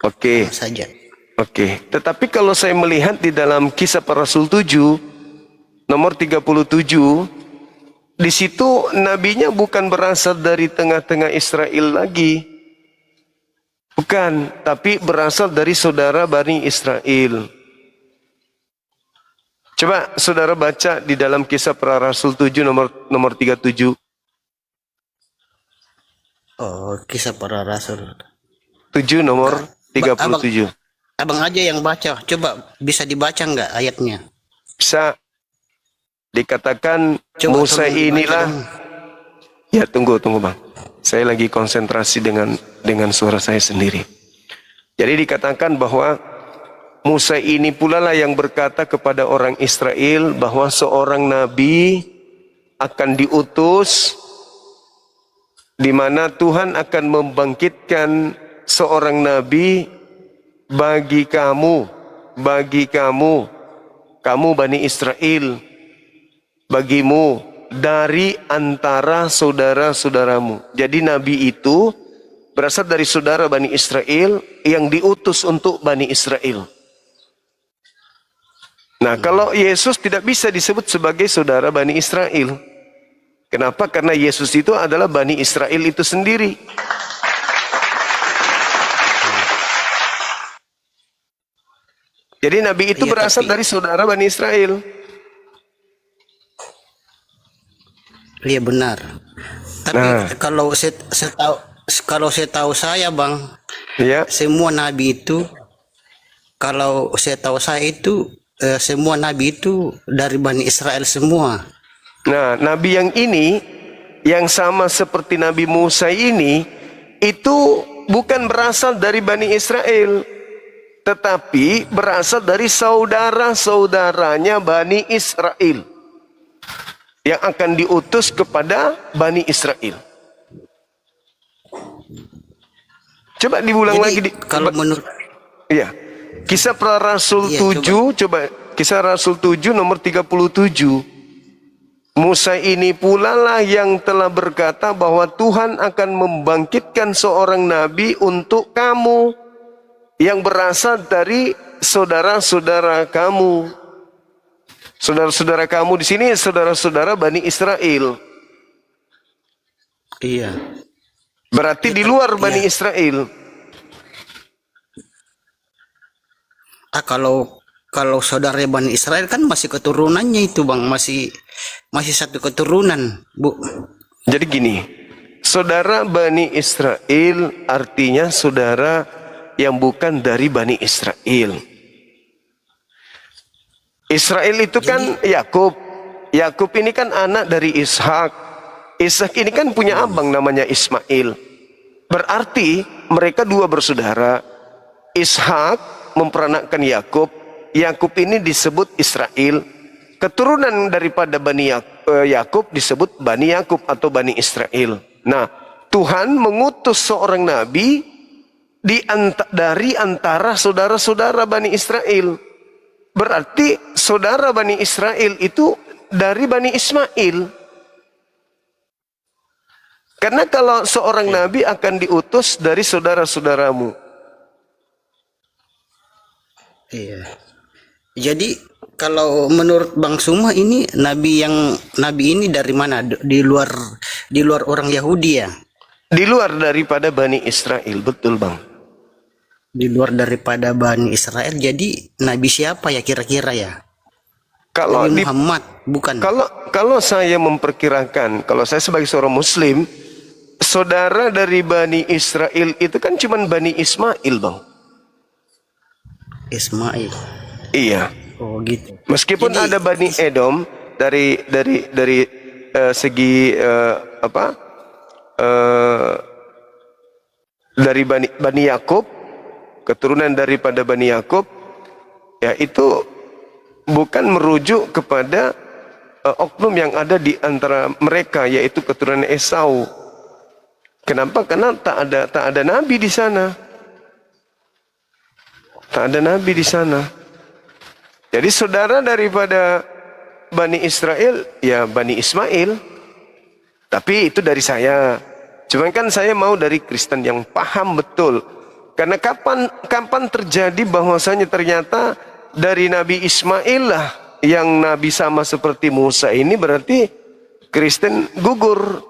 Oke. saja. Oke. Tetapi kalau saya melihat di dalam Kisah Para Rasul 7 nomor 37, di situ nabinya bukan berasal dari tengah-tengah Israel lagi. Bukan, tapi berasal dari saudara Bani Israel. Coba saudara baca di dalam Kisah Para Rasul 7 nomor 37. Oh, Kisah Para Rasul. 7 nomor 37. Abang aja yang baca. Coba bisa dibaca nggak ayatnya? Bisa dikatakan Coba Musa tolong dibaca inilah. dong. Ya, tunggu Bang. Saya lagi konsentrasi dengan suara saya sendiri. Jadi dikatakan bahwa Musa ini pula lah yang berkata kepada orang Israel bahwa seorang nabi akan diutus di mana Tuhan akan membangkitkan seorang nabi bagi kamu, kamu Bani Israel, bagimu dari antara saudara-saudaramu. Jadi nabi itu berasal dari saudara Bani Israel yang diutus untuk Bani Israel. Nah, kalau Yesus tidak bisa disebut sebagai saudara Bani Israel. Kenapa? Karena Yesus itu adalah Bani Israel itu sendiri. Jadi Nabi itu berasal dari saudara Bani Israel. Iya benar. Tapi kalau saya tahu Bang, ya, semua Nabi itu, kalau saya tahu saya itu, semua Nabi itu dari Bani Israel semua. Nah, Nabi yang ini, yang sama seperti Nabi Musa ini, itu bukan berasal dari Bani Israel, tetapi berasal dari saudara-saudaranya Bani Israel yang akan diutus kepada Bani Israel. Coba diulang lagi. Kalau menurut... Iya. Kisah Para Rasul 7, coba Kisah Rasul 7 nomor 37. Musa ini pula lah yang telah berkata bahwa Tuhan akan membangkitkan seorang nabi untuk kamu yang berasal dari saudara-saudara kamu. Saudara-saudara kamu di sini saudara-saudara Bani Israel. Iya. Berarti di luar Bani Israel. Kalau saudara Bani Israel kan masih keturunannya itu Bang, masih satu keturunan, Bu. Jadi gini, saudara Bani Israel artinya saudara yang bukan dari Bani Israel. Israel itu kan Yakub. Yakub ini kan anak dari Ishak. Ishak ini kan punya abang namanya Ismail. Berarti mereka dua bersaudara. Ishak memperanakkan Yakub. Yakub ini disebut Israel. Keturunan daripada Bani Yakub disebut Bani Yakub atau Bani Israel. Nah, Tuhan mengutus seorang nabi dari antara saudara-saudara Bani Israel. Berarti saudara Bani Israel itu dari Bani Ismail. Karena kalau seorang nabi akan diutus dari saudara-saudaramu. Iya. Jadi kalau menurut Bang Suma ini nabi ini dari mana? Di luar orang Yahudi ya? Di luar daripada Bani Israel, betul Bang. Di luar daripada Bani Israel, jadi nabi siapa ya kira-kira ya? Kalau Nabi Muhammad bukan? Kalau saya memperkirakan, kalau saya sebagai seorang Muslim, saudara dari Bani Israel itu kan cuma Bani Ismail, Bang. Ismail. Iya. Oh gitu. Meskipun jadi, ada Bani Edom dari segi dari Bani Yakub, keturunan daripada Bani Yakub, ya itu bukan merujuk kepada oknum yang ada di antara mereka, yaitu keturunan Esau. Kenapa? Karena tak ada nabi di sana. Tak ada nabi di sana. Jadi saudara daripada Bani Israel, ya Bani Ismail. Tapi itu dari saya. Cuman kan saya mau dari Kristen yang paham betul Karena kapan terjadi bahwasanya ternyata dari Nabi Ismail lah yang Nabi sama seperti Musa ini, berarti Kristen gugur.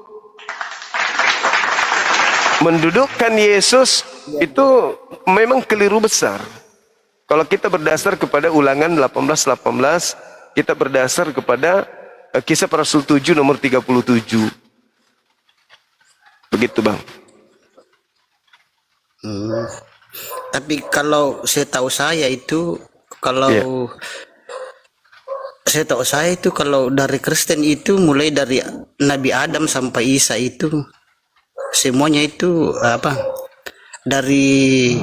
Mendudukkan Yesus itu memang keliru besar. Kalau kita berdasar kepada Ulangan 18:18, kita berdasar kepada Kisah Para Rasul 7 nomor 37. Begitu, Bang. Tapi kalau setahu saya itu, kalau setahu saya itu, kalau dari Kristen itu mulai dari Nabi Adam sampai Isa itu semuanya itu apa? Dari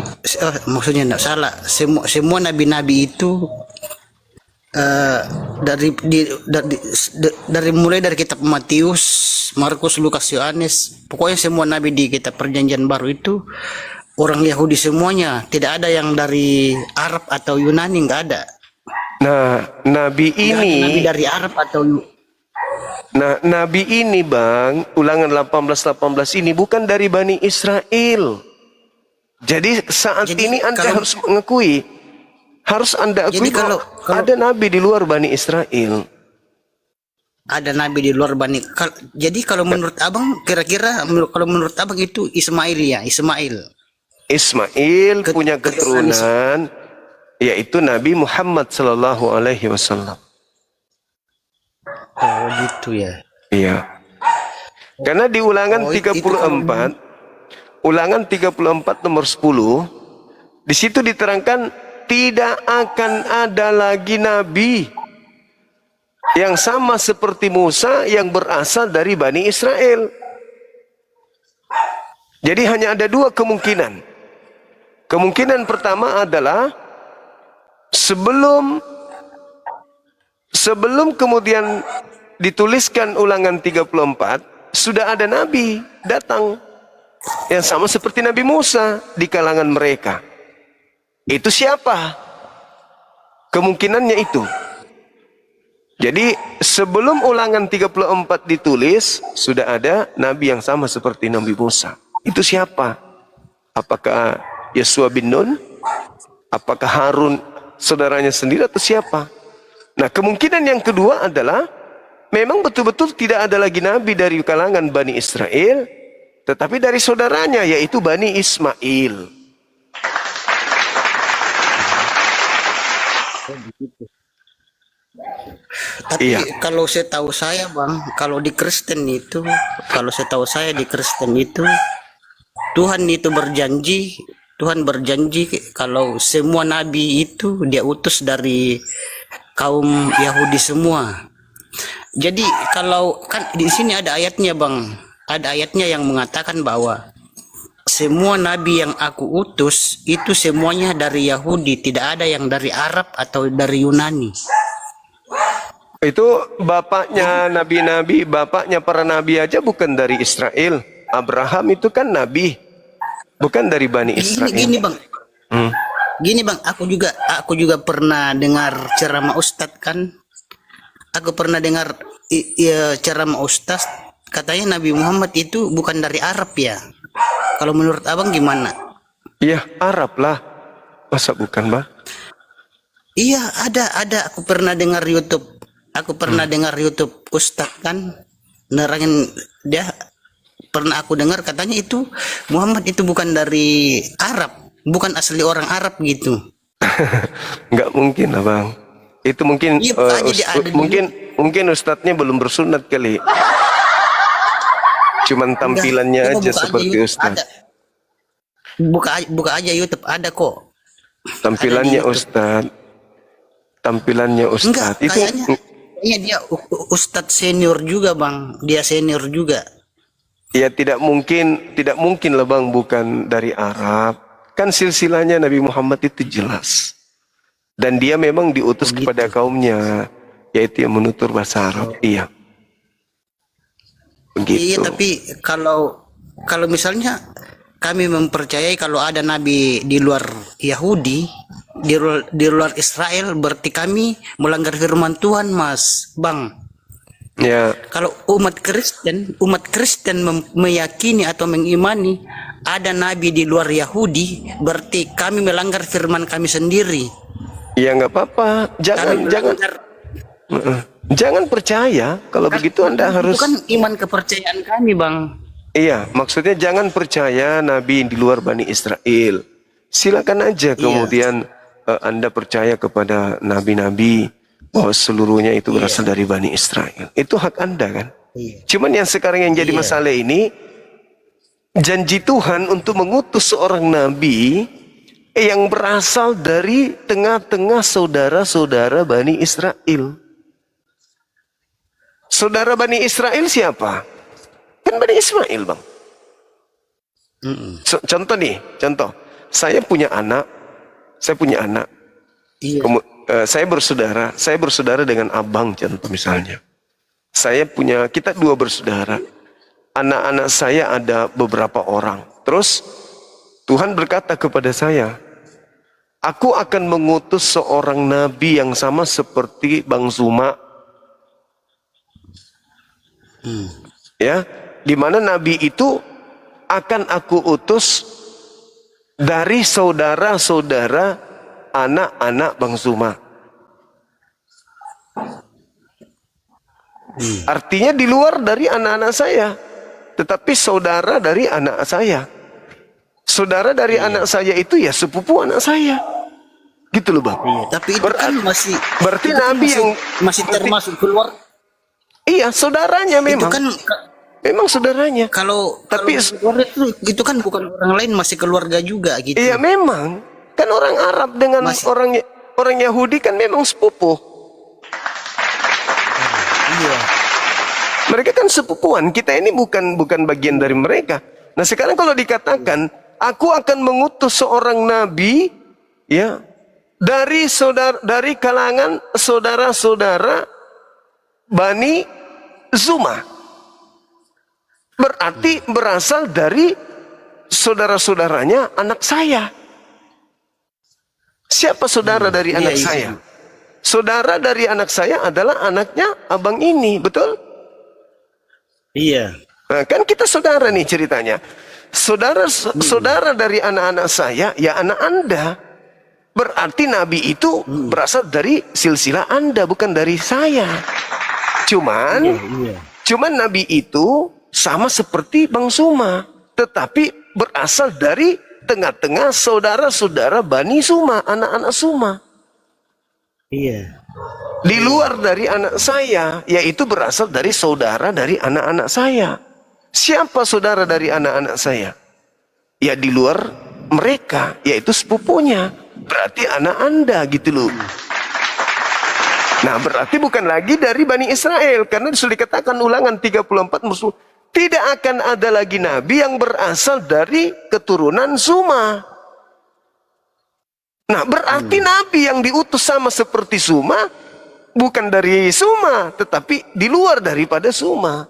maksudnya enggak salah. Semua nabi-nabi itu dari mulai dari kitab Matius, Markus, Lukas, Yohanes, pokoknya semua nabi di kitab Perjanjian Baru itu orang Yahudi semuanya, tidak ada yang dari Arab atau Yunani, nggak ada. Nah, nabi Nabi dari Arab atau nabi ini, Bang, Ulangan 18:18 ini bukan dari Bani Israel. Jadi ini Anda harus mengakui, harus Anda akui kalau ada nabi di luar Bani Israel. Ada nabi di luar Bani. Jadi kalau menurut Abang, kira-kira kalau menurut Abang itu Ismail ya, Ismail punya keturunan, yaitu Nabi Muhammad Sallallahu Alaihi Wasallam. Oh gitu ya. Iya. Karena di Ulangan 34, Ulangan 34 nomor 10, di situ diterangkan tidak akan ada lagi nabi yang sama seperti Musa yang berasal dari Bani Israel. Jadi hanya ada dua kemungkinan. Kemungkinan pertama adalah sebelum kemudian dituliskan Ulangan 34, sudah ada nabi datang yang sama seperti Nabi Musa di kalangan mereka. Itu siapa? Kemungkinannya itu. Jadi sebelum Ulangan 34 ditulis, sudah ada nabi yang sama seperti Nabi Musa. Itu siapa? Apakah Yosua bin Nun? Apakah Harun saudaranya sendiri atau siapa? Nah, kemungkinan yang kedua adalah memang betul-betul tidak ada lagi nabi dari kalangan Bani Israel, tetapi dari saudaranya, yaitu Bani Ismail. Tapi kalau setahu saya, Bang, kalau di Kristen itu, Tuhan berjanji kalau semua nabi itu dia utus dari kaum Yahudi semua. Jadi kalau kan di sini ada ayatnya, Bang. Ada ayatnya yang mengatakan bahwa semua nabi yang aku utus itu semuanya dari Yahudi, tidak ada yang dari Arab atau dari Yunani. Itu bapaknya nabi-nabi, bapaknya para nabi aja bukan dari Israel. Abraham itu kan nabi, bukan dari Bani Israel. Gini Bang, gini Bang, aku juga pernah dengar ceramah Ustadz kan. Aku pernah dengar ceramah Ustadz, katanya Nabi Muhammad itu bukan dari Arab ya. Kalau menurut Abang gimana? Iya, Arab lah. Masa bukan, Bang? Iya, ada. Aku pernah dengar YouTube. Ustadz kan nerangin dia. Pernah aku dengar katanya itu Muhammad itu bukan dari Arab, bukan asli orang Arab gitu. Nggak mungkin lah, Bang. Itu mungkin mungkin ustadznya belum bersunat kali. Cuman tampilannya aja seperti ustadz. Buka aja YouTube, ada kok. Tampilannya ustadz. Enggak, Itu kayaknya dia ustadz senior juga, Bang. Dia senior juga. Ya tidak mungkin lah, Bang, bukan dari Arab. Kan silsilahnya Nabi Muhammad itu jelas. Dan dia memang diutus kepada kaumnya, yaitu yang menutur bahasa Arab. Iya. Begitu. Iya, tapi kalau misalnya kami mempercayai kalau ada nabi di luar Yahudi, di luar Israel, berarti kami melanggar firman Tuhan, Mas, Bang. Ya. Kalau umat Kristen meyakini atau mengimani ada nabi di luar Yahudi, berarti kami melanggar firman kami sendiri. Ya nggak apa-apa. Kami Jangan melanggar. jangan percaya. Kalau begitu Anda harus. Itu kan iman kepercayaan kami, Bang. Iya, maksudnya jangan percaya nabi di luar Bani Israel. Silakan aja kemudian Anda percaya kepada nabi-nabi bahwa seluruhnya itu berasal dari Bani Israel. Itu hak Anda kan? Iya. Cuman yang sekarang yang jadi masalah ini, janji Tuhan untuk mengutus seorang nabi yang berasal dari tengah-tengah saudara-saudara Bani Israel. Saudara Bani Israel siapa? Kan Bani Ismail, Bang. Contoh nih, contoh. Saya punya anak. Iya. Saya bersaudara dengan abang, contoh misalnya. Kita dua bersaudara. Anak-anak saya ada beberapa orang. Terus Tuhan berkata kepada saya, aku akan mengutus seorang nabi yang sama seperti Bang Zuma. Ya, di mana nabi itu akan aku utus dari saudara-saudara anak-anak Bang Zuma. Artinya di luar dari anak-anak saya, tetapi saudara dari anak saya. Saudara dari anak saya itu ya sepupu anak saya. Gitu loh, Bang. Iya, tapi itu kan masih berarti itu kan nabi yang masih termasuk keluar. Iya, saudaranya Itu memang. kan Memang saudaranya. tapi keluarga itu kan bukan orang lain, masih keluarga juga gitu. Iya, memang. Kan orang Arab dengan orang Yahudi kan memang sepupu. Iya. Mereka kan sepupuan. Kita ini bukan bagian dari mereka. Nah, sekarang kalau dikatakan, aku akan mengutus seorang nabi, ya, dari kalangan saudara-saudara Bani Zuma. Berarti berasal dari saudara-saudaranya anak saya. Siapa saudara dari anak saya? Saudara dari anak saya adalah anaknya abang ini, betul? Iya. Nah, kan kita saudara nih ceritanya. Saudara dari anak-anak saya, ya anak Anda. Berarti nabi itu berasal dari silsilah Anda, bukan dari saya. Cuman nabi itu sama seperti Bang Suma, tetapi berasal dari tengah-tengah saudara-saudara Bani Suma, anak-anak Suma. Iya. Di luar dari anak saya, yaitu berasal dari saudara dari anak-anak saya. Siapa saudara dari anak-anak saya? Ya di luar mereka, yaitu sepupunya. Berarti anak Anda gitu loh. Nah, berarti bukan lagi dari Bani Israel, karena sudah dikatakan Ulangan 34 musuh. Tidak akan ada lagi nabi yang berasal dari keturunan Suma. Nah, berarti nabi yang diutus sama seperti Suma bukan dari Suma, tetapi di luar daripada Suma.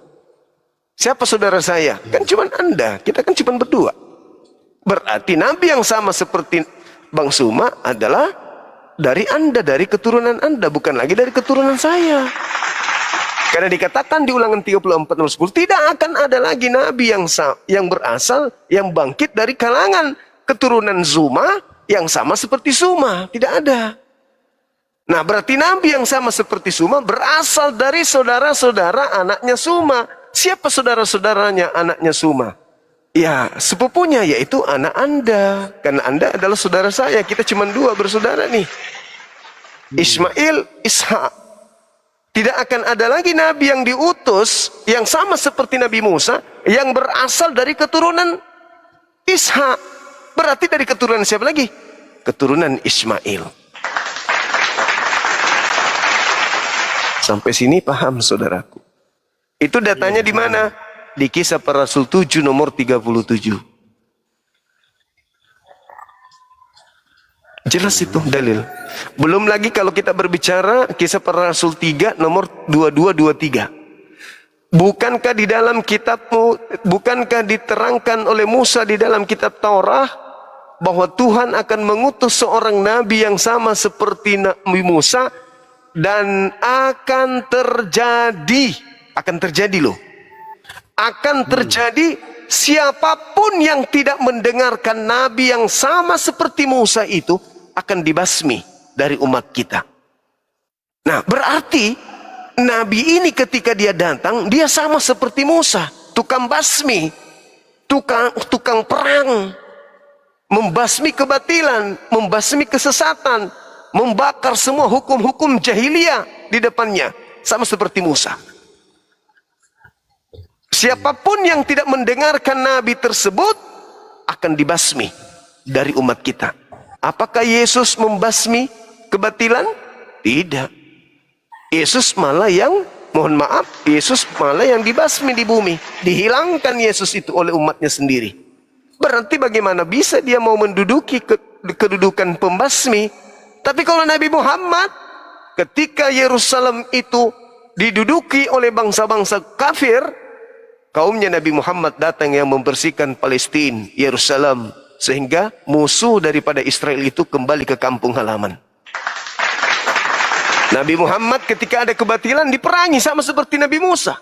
Siapa saudara saya? Kan cuma Anda. Kita kan cuma berdua. Berarti nabi yang sama seperti Bang Suma adalah dari Anda, dari keturunan Anda, bukan lagi dari keturunan saya. Karena dikatakan di Ulangan 34 nomor 10, tidak akan ada lagi nabi yang berasal, yang bangkit dari kalangan keturunan Zuma yang sama seperti Suma. Tidak ada. Nah, berarti nabi yang sama seperti Suma berasal dari saudara-saudara anaknya Suma. Siapa saudara-saudaranya anaknya Suma? Ya, sepupunya, yaitu anak Anda. Karena Anda adalah saudara saya. Kita cuma dua bersaudara nih. Ismail, Ishak. Tidak akan ada lagi nabi yang diutus yang sama seperti Nabi Musa yang berasal dari keturunan Ishak. Berarti dari keturunan siapa lagi? Keturunan Ismail. Sampai sini paham saudaraku? Itu datanya di mana? Di Kisah Para Rasul 7 nomor 37. Jelas itu dalil. Belum lagi kalau kita berbicara Kisah Para Rasul 3 nomor 2223. Bukankah di dalam kitabmu, bukankah diterangkan oleh Musa di dalam kitab Taurat bahwa Tuhan akan mengutus seorang nabi yang sama seperti Nabi Musa dan akan terjadi loh. Akan terjadi siapapun yang tidak mendengarkan nabi yang sama seperti Musa itu akan dibasmi dari umat kita. Nah, berarti nabi ini ketika dia datang, dia sama seperti Musa, tukang basmi, tukang perang, membasmi kebatilan, membasmi kesesatan, membakar semua hukum-hukum jahiliyah di depannya, sama seperti Musa. Siapapun yang tidak mendengarkan nabi tersebut akan dibasmi dari umat kita. Apakah Yesus membasmi kebatilan? Tidak. Yesus malah yang, mohon maaf, Yesus malah yang dibasmi di bumi. Dihilangkan Yesus itu oleh umatnya sendiri. Berarti bagaimana bisa dia mau menduduki kedudukan pembasmi? Tapi kalau Nabi Muhammad, ketika Yerusalem itu diduduki oleh bangsa-bangsa kafir, kaumnya Nabi Muhammad datang yang membersihkan Palestina, Yerusalem, sehingga musuh daripada Israel itu kembali ke kampung halaman. Nabi Muhammad ketika ada kebatilan diperangi sama seperti Nabi Musa.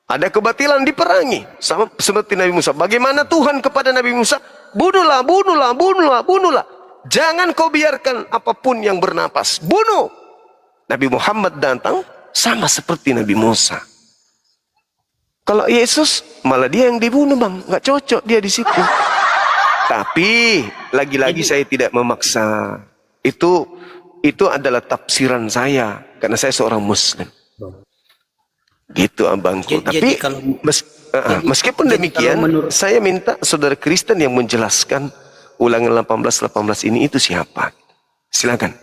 Ada kebatilan diperangi sama seperti Nabi Musa. Bagaimana Tuhan kepada Nabi Musa? Bunuhlah, bunuhlah, bunuhlah, bunuhlah. Jangan kau biarkan apapun yang bernapas. Bunuh. Nabi Muhammad datang sama seperti Nabi Musa. Kalau Yesus malah dia yang dibunuh, bang, nggak cocok dia di situ. Tapi lagi-lagi saya tidak memaksa. Itu adalah tafsiran saya karena saya seorang Muslim. Gitu abangku. Tapi meskipun demikian, saya minta saudara Kristen yang menjelaskan Ulangan 18:18 ini itu siapa? Silakan.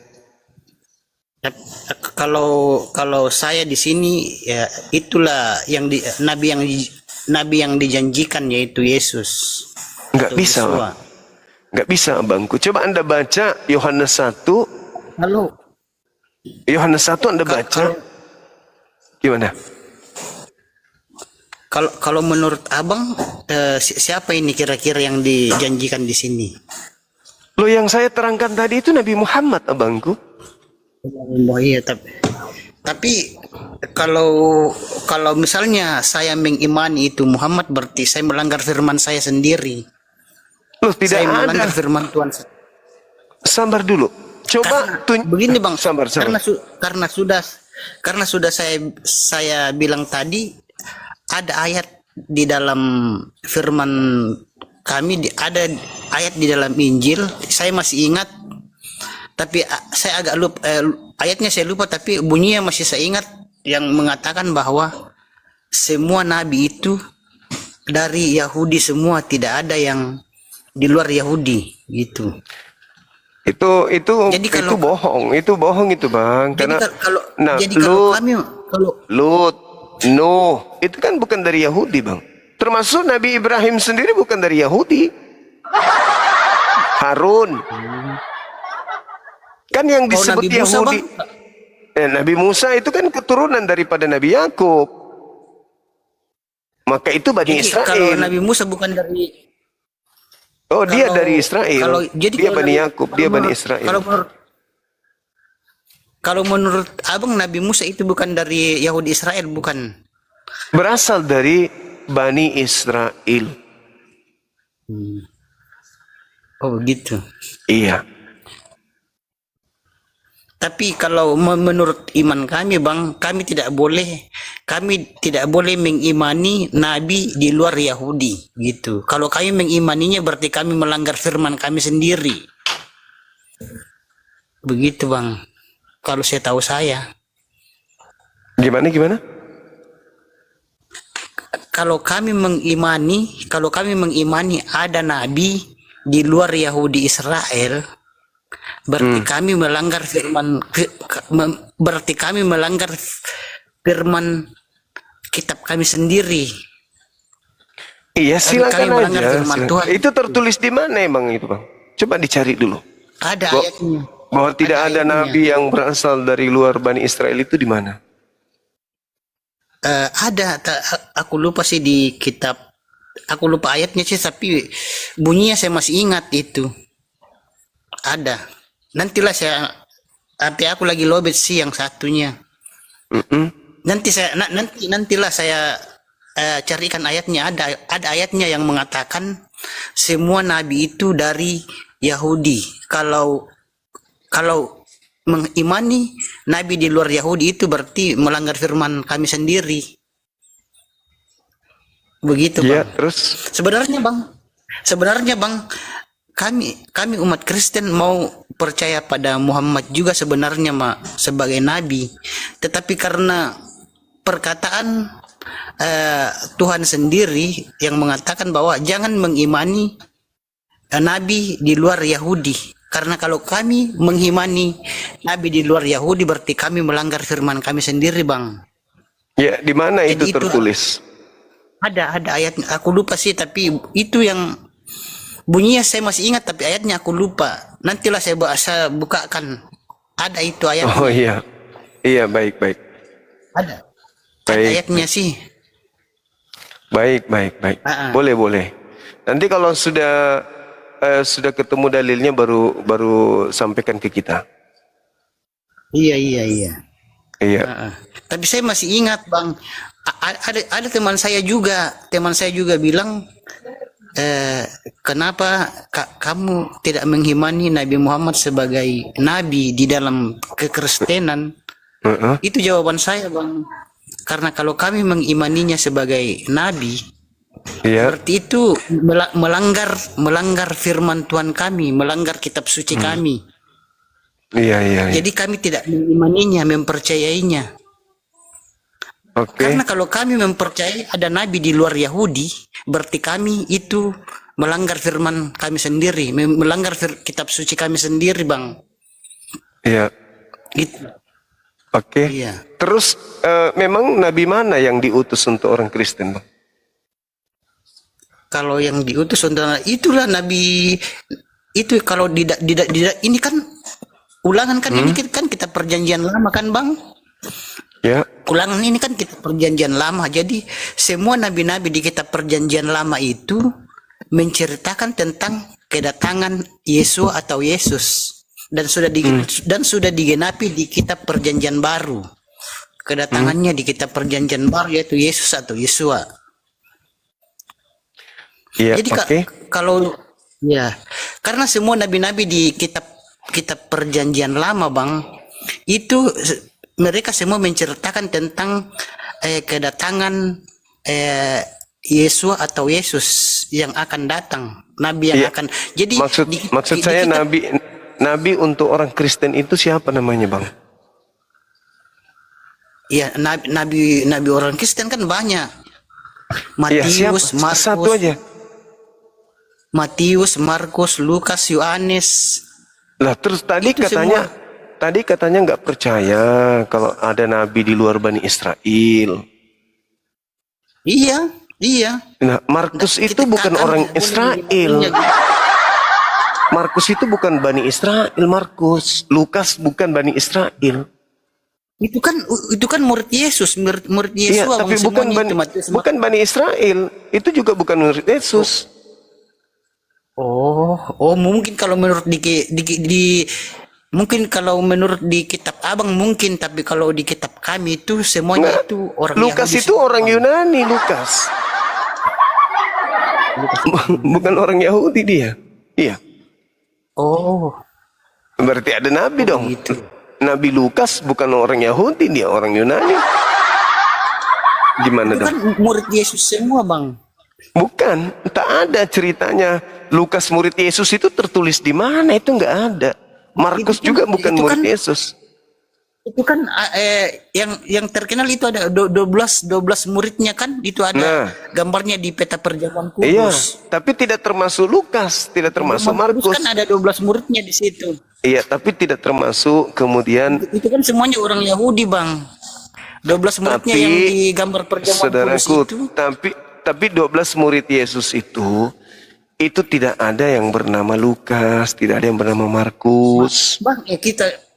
Kalau saya di sini ya itulah yang nabi yang dijanjikan, yaitu Yesus. Nggak bisa, Bang. Nggak bisa, abangku. Coba Anda baca Yohanes 1. Halo. Yohanes 1 Anda baca. Gimana? Kalau menurut Abang, siapa ini kira-kira yang dijanjikan di sini? Lo yang saya terangkan tadi itu Nabi Muhammad, abangku. Oh iya, tapi kalau misalnya saya mengimani itu Muhammad, berarti saya melanggar firman saya sendiri. Loh, tidak saya melanggar ada. firman Tuhan. Sabar dulu. Coba begini, Bang. Sabar. Karena sudah saya bilang tadi, ada ayat di dalam firman kami, ada ayat di dalam Injil, saya masih ingat, tapi saya agak lupa, ayatnya saya lupa, tapi bunyinya masih saya ingat, yang mengatakan bahwa semua nabi itu dari Yahudi semua, tidak ada yang di luar Yahudi, gitu. Itu bohong, itu bang. Karena Lut, Nuh, itu kan bukan dari Yahudi, bang. Termasuk Nabi Ibrahim sendiri bukan dari Yahudi. Harun, kan yang disebut Nabi Musa, Yahudi. Nabi Musa itu kan keturunan daripada Nabi Yakub. Maka itu Bani Israel. Kalau Nabi Musa bukan dari. Dia dari Israel. Dia Bani Yakub, dia Bani Israel. Kalau menurut Abang, Nabi Musa itu bukan dari Yahudi Israel, bukan? Berasal dari Bani Israel. Oh begitu. Iya. Tapi kalau menurut iman kami, Bang, kami tidak boleh mengimani nabi di luar Yahudi, gitu. Kalau kami mengimaninya berarti kami melanggar firman kami sendiri. Begitu, Bang. Kalau saya tahu saya. Gimana? Kalau kami mengimani ada nabi di luar Yahudi Israel, berarti kami melanggar firman, kitab kami sendiri. Iya, silakan aja. Tuhan. Itu tertulis di mana emang itu, Bang? Coba dicari dulu. Ada ayatnya. Bahwa tidak ada nabi yang berasal dari luar Bani Israel itu di mana? Aku lupa sih di kitab. Aku lupa ayatnya sih, tapi bunyinya saya masih ingat itu. Ada. Nantilah tapi aku lagi lobet sih yang satunya. Nantilah saya carikan ayatnya, ada ayatnya yang mengatakan semua nabi itu dari Yahudi. Kalau mengimani nabi di luar Yahudi itu berarti melanggar firman kami sendiri. Begitu, Iya, Bang. terus Sebenarnya Bang, kami umat Kristen mau percaya pada Muhammad juga sebenarnya sebagai nabi. Tetapi karena perkataan Tuhan sendiri yang mengatakan bahwa jangan mengimani nabi di luar Yahudi. Karena kalau kami mengimani nabi di luar Yahudi berarti kami melanggar firman kami sendiri, Bang. ya di mana Jadi itu tertulis? ada ayatnya, aku lupa sih, tapi itu yang bunyinya saya masih ingat, tapi ayatnya aku lupa. Nantilah saya bukakan. Ada itu ayatnya. Oh iya. Iya, baik. Ada Baik. ayatnya sih. Baik. Boleh. Nanti kalau sudah ketemu dalilnya baru sampaikan ke kita. Iya. Iya. Tapi saya masih ingat, Bang. Ada teman saya juga bilang, kenapa kamu tidak mengimani Nabi Muhammad sebagai nabi di dalam kekristenan? Itu jawaban saya, Bang. Karena kalau kami mengimaninya sebagai nabi, Iya. berarti itu melanggar firman Tuhan kami, melanggar kitab suci kami. Iya. Jadi kami tidak mengimaninya, mempercayainya. Oke. Karena kalau kami mempercayai ada nabi di luar Yahudi, berarti kami itu melanggar firman kami sendiri, melanggar kitab suci kami sendiri, Bang. Iya. Gitu. Oke. Iya. Terus memang nabi mana yang diutus untuk orang Kristen, Bang? Kalau yang diutus untuk itulah nabi itu, kalau ini kan ulangan kan, ini kan kita perjanjian lama kan, Bang? Ya. Ulangan ini kan kitab perjanjian lama. Jadi semua nabi-nabi di kitab perjanjian lama itu menceritakan tentang kedatangan Yesus atau Yesus, dan sudah digenapi di kitab perjanjian baru. Kedatangannya di kitab perjanjian baru yaitu Yesus atau Yesua. Iya. Jadi Oke. kalau ya, karena semua nabi-nabi di kitab perjanjian lama, Bang, itu mereka semua menceritakan tentang kedatangan Yesus atau Yesus yang akan datang, nabi yang Iya. akan. Jadi Maksud saya nabi untuk orang Kristen itu siapa namanya, Bang? ya, nabi orang Kristen kan banyak. Iya, siapa? Satu aja. Matius, Markus, Lukas, Yohanes. Lah terus Itu tadi katanya nggak percaya kalau ada nabi di luar Bani Israel. Iya. Nah, Markus itu bukan orang Israel. Markus itu bukan Bani Israel, Markus. Lukas bukan Bani Israel. Itu kan murid Yesus, murid Yesus. Iya, tapi bukan Bani Israel. Itu juga bukan murid Yesus. Oh, mungkin kalau menurut mungkin kalau menurut di kitab Abang mungkin, tapi kalau di kitab kami itu semuanya itu orang Lukas Yahudi itu orang Yunani, Lukas. Bukan orang Yahudi dia. Iya. Oh, Berarti ada nabi dong. gitu. Nabi Lukas bukan orang Yahudi, dia orang Yunani. Gimana Itu dong? kan murid Yesus semua, Bang. Bukan, tak ada ceritanya. Lukas murid Yesus itu tertulis di mana? Itu nggak ada. Markus Itu kan- juga bukan itu murid kan- Yesus. Itu kan yang terkenal itu ada 12 muridnya kan, itu ada Nah. gambarnya di peta perjamuan kudus. Iya, tapi tidak termasuk Lukas, tidak termasuk Perjamuan kudus Markus. kan ada 12 muridnya di situ. Iya, tapi tidak termasuk kemudian. Itu kan semuanya orang Yahudi, Bang. 12 muridnya Tapi, yang di gambar perjamuan kudus Saudaraku, itu. tapi 12 murid Yesus itu tidak ada yang bernama Lukas, tidak ada yang bernama Markus. Bang, ya kita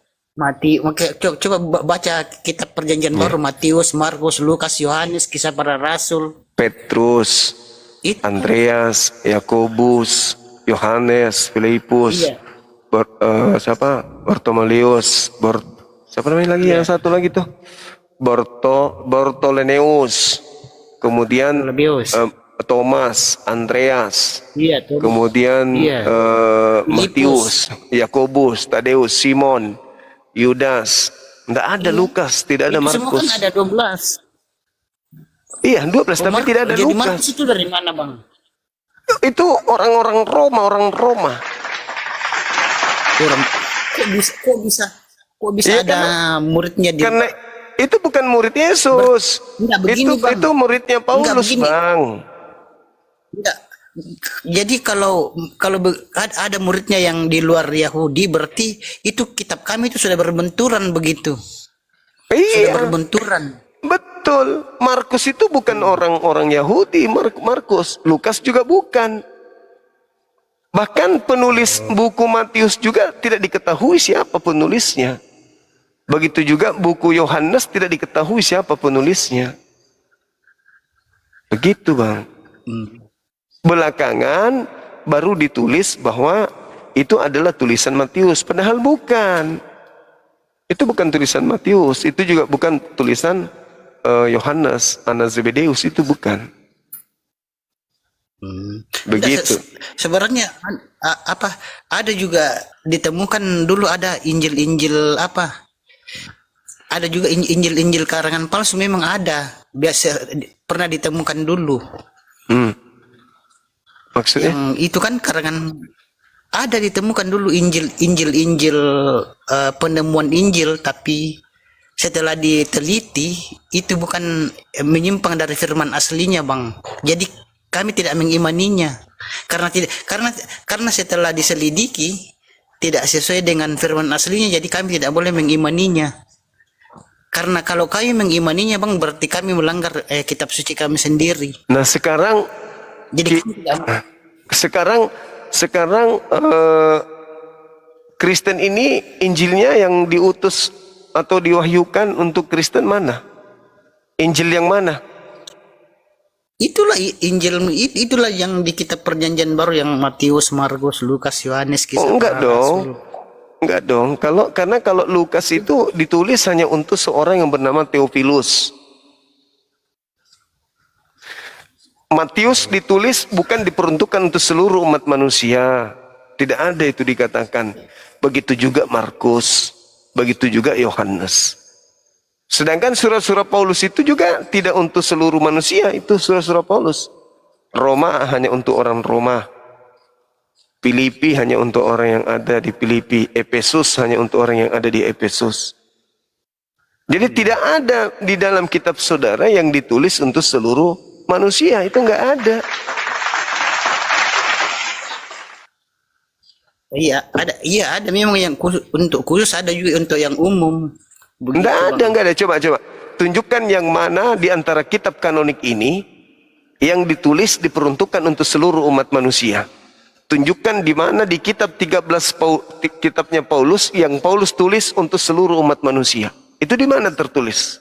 coba baca kitab perjanjian baru, Matius, Markus, Lukas, Yohanes, kisah para rasul. Petrus, Itu Andreas, Yakobus, Yohanes, Filipus, Iya. siapa? Bartolomeus, siapa namanya lagi yang satu lagi tuh? Bartolomeus. kemudian Lebih. Thomas, Andreas, Iya, tuh. kemudian Iya. Matius, Yakobus, Tadeus, Simon, Yudas. Tidak ada Lukas, tidak ada Itu semua kan Markus. ada 12. Iya, 12, tapi tidak ada Jadi Lukas. Markus itu dari mana, Bang? Itu orang-orang Roma, orang Roma. Orang kok bisa Iya, ada muridnya di Karena itu bukan murid Yesus. Enggak begini, Bang. Itu muridnya Paulus, begini. Bang. Enggak. Jadi kalau ada muridnya yang di luar Yahudi, berarti itu kitab kami itu sudah berbenturan begitu. Sudah Iya, berbenturan. betul. Markus itu bukan orang-orang Yahudi, Markus. Lukas juga bukan. Bahkan penulis buku Matius juga tidak diketahui siapa penulisnya. Begitu juga buku Yohanes tidak diketahui siapa penulisnya. Begitu, Bang. Belakangan baru ditulis bahwa itu adalah tulisan Matius, padahal bukan. Itu bukan tulisan Matius, itu juga bukan tulisan Yohanes, anak Zebedeus, itu bukan. Begitu. Sebenarnya apa ada juga ditemukan dulu ada Injil-Injil apa? Ada juga Injil-Injil karangan palsu memang ada. Biasa pernah ditemukan dulu. Maksudnya? Yang itu kan karangan ada ditemukan dulu Injil penemuan Injil, tapi setelah diteliti itu bukan menyimpang dari firman aslinya, Bang. Jadi kami tidak mengimaninya karena setelah diselidiki tidak sesuai dengan firman aslinya, jadi kami tidak boleh mengimaninya. Karena kalau kami mengimaninya, Bang, berarti kami melanggar kitab suci kami sendiri. Nah, sekarang Jadi kami tidak sekarang Kristen ini Injilnya yang diutus atau diwahyukan untuk Kristen mana? Injil yang mana? itulah Injil, itulah yang di kitab perjanjian baru yang Matius, Markus, Lukas, Yohanes, Kisah Enggak Para dong. Rasul. Enggak dong. Karena kalau Lukas itu ditulis hanya untuk seorang yang bernama Theophilus. Matius ditulis bukan diperuntukkan untuk seluruh umat manusia. Tidak ada itu dikatakan. Begitu juga Markus, begitu juga Yohanes. Sedangkan surat-surat Paulus itu juga tidak untuk seluruh manusia, itu surat-surat Paulus. Roma hanya untuk orang Roma. Filipi hanya untuk orang yang ada di Filipi. Efesus hanya untuk orang yang ada di Efesus. Jadi tidak ada di dalam kitab saudara yang ditulis untuk seluruh manusia, itu enggak ada. Iya ada memang yang untuk khusus, ada juga untuk yang umum. Begitu, Enggak ada. Coba. Tunjukkan yang mana di antara kitab kanonik ini yang ditulis diperuntukkan untuk seluruh umat manusia. Tunjukkan di mana di kitab 13 kitabnya Paulus yang Paulus tulis untuk seluruh umat manusia. Itu di mana tertulis?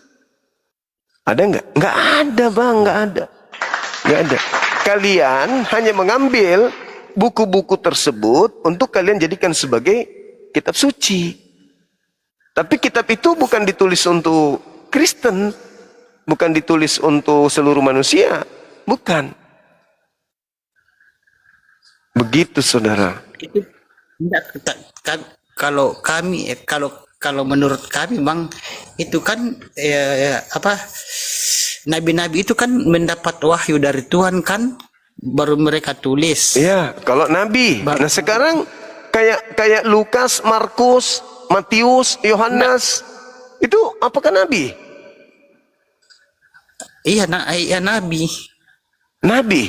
Ada enggak? Enggak ada, Bang, enggak ada. Enggak ada. Kalian hanya mengambil buku-buku tersebut untuk kalian jadikan sebagai kitab suci. Tapi kitab itu bukan ditulis untuk Kristen, bukan ditulis untuk seluruh manusia, bukan. Begitu, saudara. Itu kalau menurut kami, Bang, itu kan nabi-nabi itu kan mendapat wahyu dari Tuhan kan, baru mereka tulis. Iya, kalau nabi. Nah, sekarang kayak Lukas, Markus, Matius, Yohanes, itu apakah nabi? Iya, nabi. Nabi.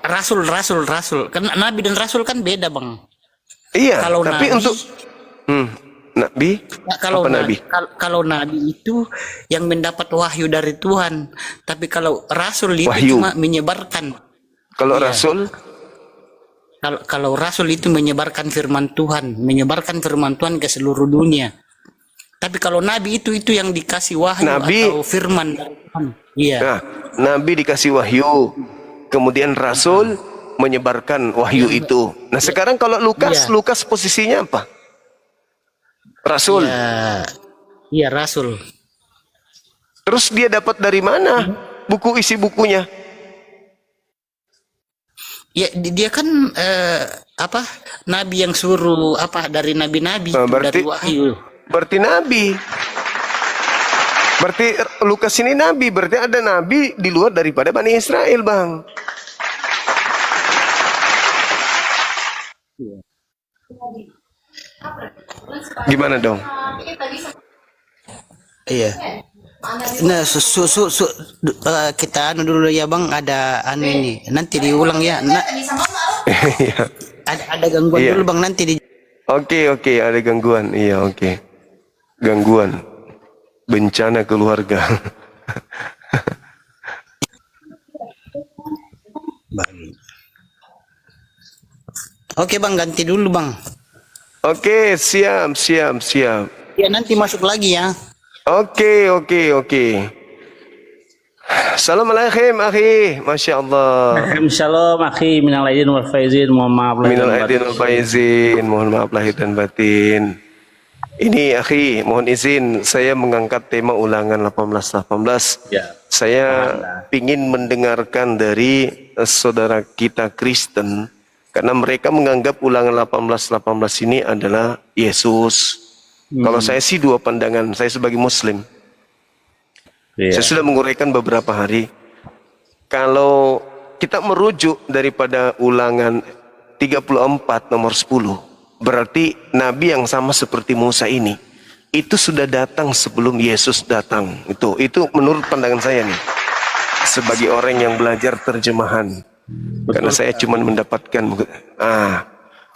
Rasul. Kan nabi dan rasul kan beda, Bang. Iya, Kalau tapi nabi, untuk nabi, kalau apa nabi? Kalau nabi itu yang mendapat wahyu dari Tuhan, tapi kalau rasul itu Wahyu. cuma menyebarkan. Kalau Iya. rasul, Kalau rasul itu menyebarkan firman Tuhan ke seluruh dunia. Tapi kalau nabi itu yang dikasih wahyu Nabi- atau firman dari Tuhan. Iya. nah, nabi dikasih wahyu, kemudian rasul menyebarkan wahyu itu. Nah, sekarang kalau Lukas, Iya. Lukas posisinya apa? Rasul. Iya, rasul. Terus dia dapat dari mana buku isi bukunya. Ya dia kan apa nabi yang suruh apa dari nabi-nabi Nah, dari wahyu. berarti nabi. Berarti Lukas ini nabi, berarti ada nabi di luar daripada Bani Israel, Bang. Gimana dong? Iya. Nah, kita anu dulu ya Bang, ada anu ini. Nanti diulang ya. Iya. Ada gangguan Iya. dulu Bang, nanti di Oke, ada gangguan. Iya, oke. Gangguan. Bencana keluarga. Oke Bang, ganti dulu Bang. Oke, siap. Ya nanti masuk lagi ya. Oke. Assalamualaikum, akhi. Masya Allah. Shalom akhi, minal aidin wal faizin, mohon maaf lahir Minal dan aidin wal faizin, mohon maaf lahir dan batin. Ini akhi, mohon izin saya mengangkat tema ulangan 18. Ya. Saya ingin mendengarkan dari saudara kita Kristen, karena mereka menganggap ulangan 18 ini adalah Yesus. Kalau saya sih dua pandangan, saya sebagai Muslim. Iya. Saya sudah menguraikan beberapa hari. Kalau kita merujuk daripada ulangan 34 nomor 10, berarti Nabi yang sama seperti Musa ini, itu sudah datang sebelum Yesus datang. Itu menurut pandangan saya nih, sebagai orang yang belajar terjemahan. Karena saya cuma mendapatkan,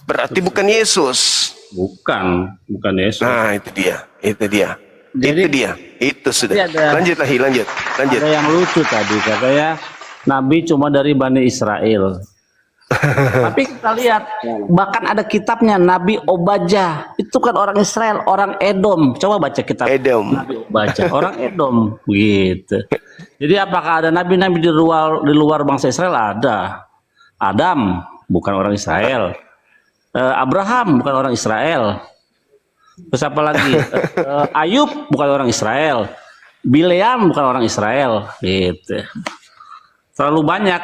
berarti bukan Yesus. Bukan Yesus. Nah, itu dia. Jadi- Itu sudah. Tapi Lanjut. Ada yang lucu tadi katanya Nabi cuma dari Bani Israel. Tapi kita lihat bahkan ada kitabnya Nabi Obadjah, itu kan orang Israel, orang Edom. Coba baca kitab Edom. Nabi Obadjah, orang Edom gitu. Jadi apakah ada nabi-nabi di luar bangsa Israel? Ada. Adam bukan orang Israel. Abraham bukan orang Israel. Terus apa lagi? Ayub bukan orang Israel. Bileam bukan orang Israel. Gitu. Terlalu banyak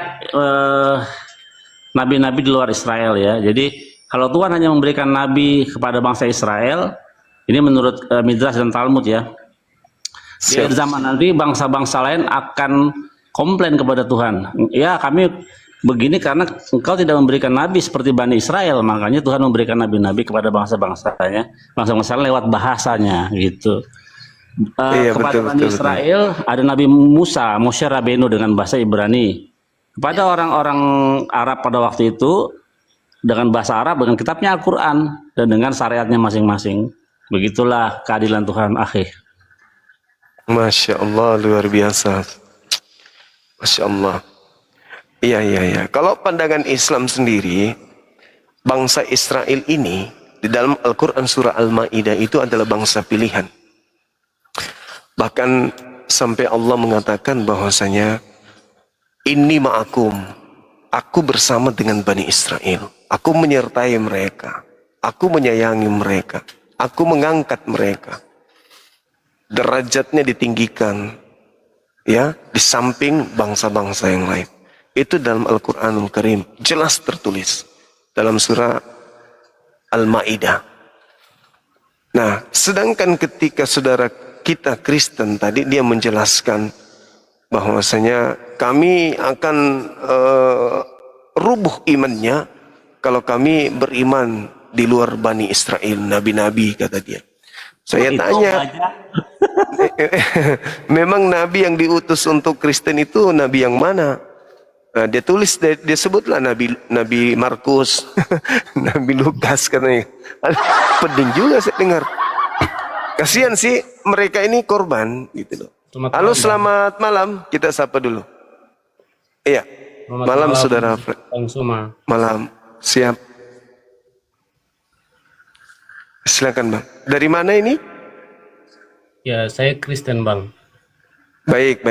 nabi-nabi di luar Israel ya. Jadi kalau Tuhan hanya memberikan nabi kepada bangsa Israel, ini menurut Midrash dan Talmud ya. Di akhir zaman nanti bangsa-bangsa lain akan komplain kepada Tuhan. Ya kami begini karena engkau tidak memberikan nabi seperti Bani Israel, makanya Tuhan memberikan nabi-nabi kepada bangsa-bangsanya, bangsa-bangsa lewat bahasanya gitu. Iya, Kepada betul, Bani betul. Israel ada Nabi Musa, Moshe Rabbeinu dengan bahasa Ibrani. Kepada orang-orang Arab pada waktu itu dengan bahasa Arab, dengan kitabnya Al-Quran dan dengan syariatnya masing-masing. Begitulah keadilan Tuhan, akhir. Masya Allah, luar biasa. Masya Allah. Iya. Kalau pandangan Islam sendiri, bangsa Israel ini di dalam Al-Quran surah Al-Ma'idah itu adalah bangsa pilihan. Bahkan sampai Allah mengatakan bahwasanya inni ma'akum, aku bersama dengan Bani Israel, aku menyertai mereka, aku menyayangi mereka, aku mengangkat mereka, derajatnya ditinggikan, ya, di samping bangsa-bangsa yang lain. Itu dalam Al-Quranul Karim jelas tertulis dalam surah Al-Ma'idah. Nah, sedangkan ketika saudara kita Kristen tadi dia menjelaskan bahwasanya kami akan rubuh imannya kalau kami beriman di luar Bani Israel, nabi-nabi, kata dia. Saya tanya, memang nabi yang diutus untuk Kristen itu nabi yang mana? Nah, dia tulis, dia sebutlah Nabi Markus, Nabi Lukas, katanya. Peding juga saya dengar. Kasihan sih mereka ini korban gitu loh. Halo, selamat malam. Kita sapa dulu. Iya. Malam saudara Fred. Bang Suma. Malam. Siap. Silakan Bang. Dari mana ini? Ya, saya Kristen, Bang. Baik.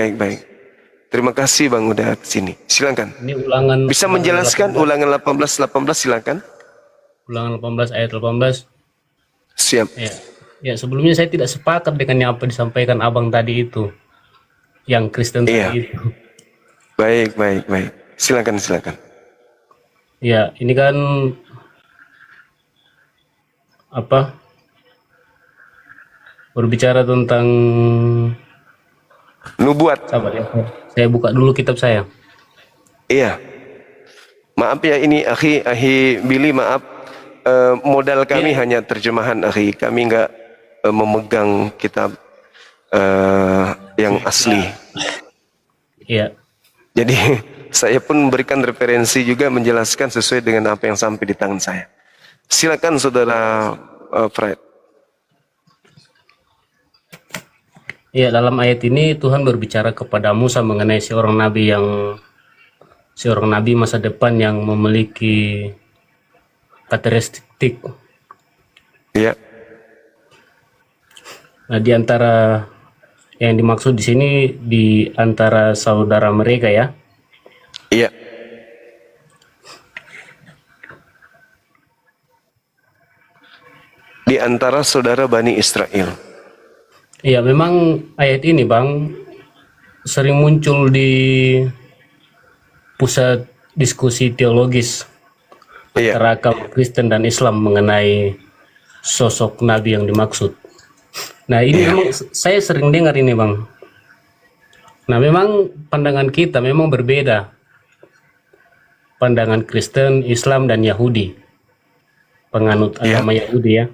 Terima kasih Bang udah kesini. Silakan. Ini ulangan. Bisa menjelaskan ulangan 18 silakan. Ulangan 18 ayat 18. Siap. Ya, sebelumnya saya tidak sepakat dengan yang apa disampaikan Abang tadi itu. Yang Kristen Iya. tadi itu. Baik, baik, baik. Silakan, silakan. Ya, ini kan apa? Berbicara tentang Nubuat. sabar ya. Saya buka dulu kitab saya. Iya. Maaf ya ini akhi Billy, maaf. Modal kami hanya terjemahan akhi. Kami nggak memegang kitab yang asli. Iya. Jadi saya pun memberikan referensi juga, menjelaskan sesuai dengan apa yang sampai di tangan saya. Silakan saudara Fred. Iya, dalam ayat ini Tuhan berbicara kepada Musa mengenai seorang nabi masa depan yang memiliki karakteristik. Ya, Nah, di antara yang dimaksud di sini di antara saudara mereka ya. iya. Di antara saudara Bani Israel. Iya, memang ayat ini Bang sering muncul di pusat diskusi teologis Iya. antara kaum Kristen dan Islam mengenai sosok nabi yang dimaksud. Nah, ini memang saya sering dengar ini Bang. Nah, memang pandangan kita memang berbeda. Pandangan Kristen, Islam, dan Yahudi. Penganut agama Yahudi ya.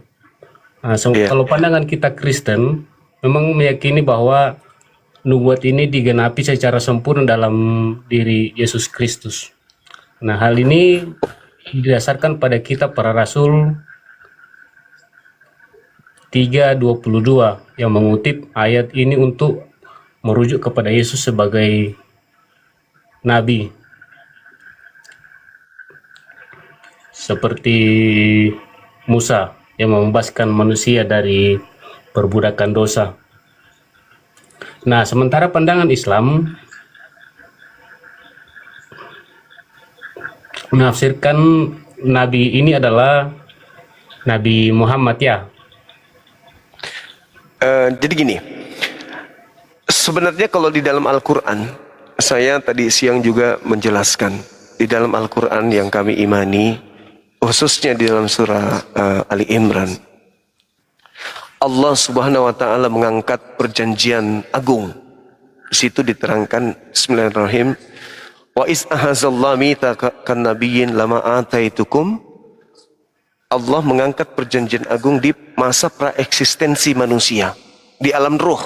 Nah, kalau pandangan kita Kristen, memang meyakini bahwa nubuat ini digenapi secara sempurna dalam diri Yesus Kristus. Nah, hal ini didasarkan pada kitab Para Rasul 3:22 yang mengutip ayat ini untuk merujuk kepada Yesus sebagai nabi. Seperti Musa yang membebaskan manusia dari perbudakan dosa. Nah, sementara pandangan Islam menafsirkan nabi ini adalah Nabi Muhammad ya. Jadi gini, sebenarnya kalau di dalam Al-Quran, saya tadi siang juga menjelaskan, di dalam Al-Quran yang kami imani, khususnya di dalam surah Ali Imran, Allah Subhanahu wa taala mengangkat perjanjian agung. Di situ diterangkan bismillahirrahmanirrahim. Wa iz ahazallahu mitsaqan nabiyyin lama ataitukum. Allah mengangkat perjanjian agung di masa praeksistensi manusia, di alam ruh.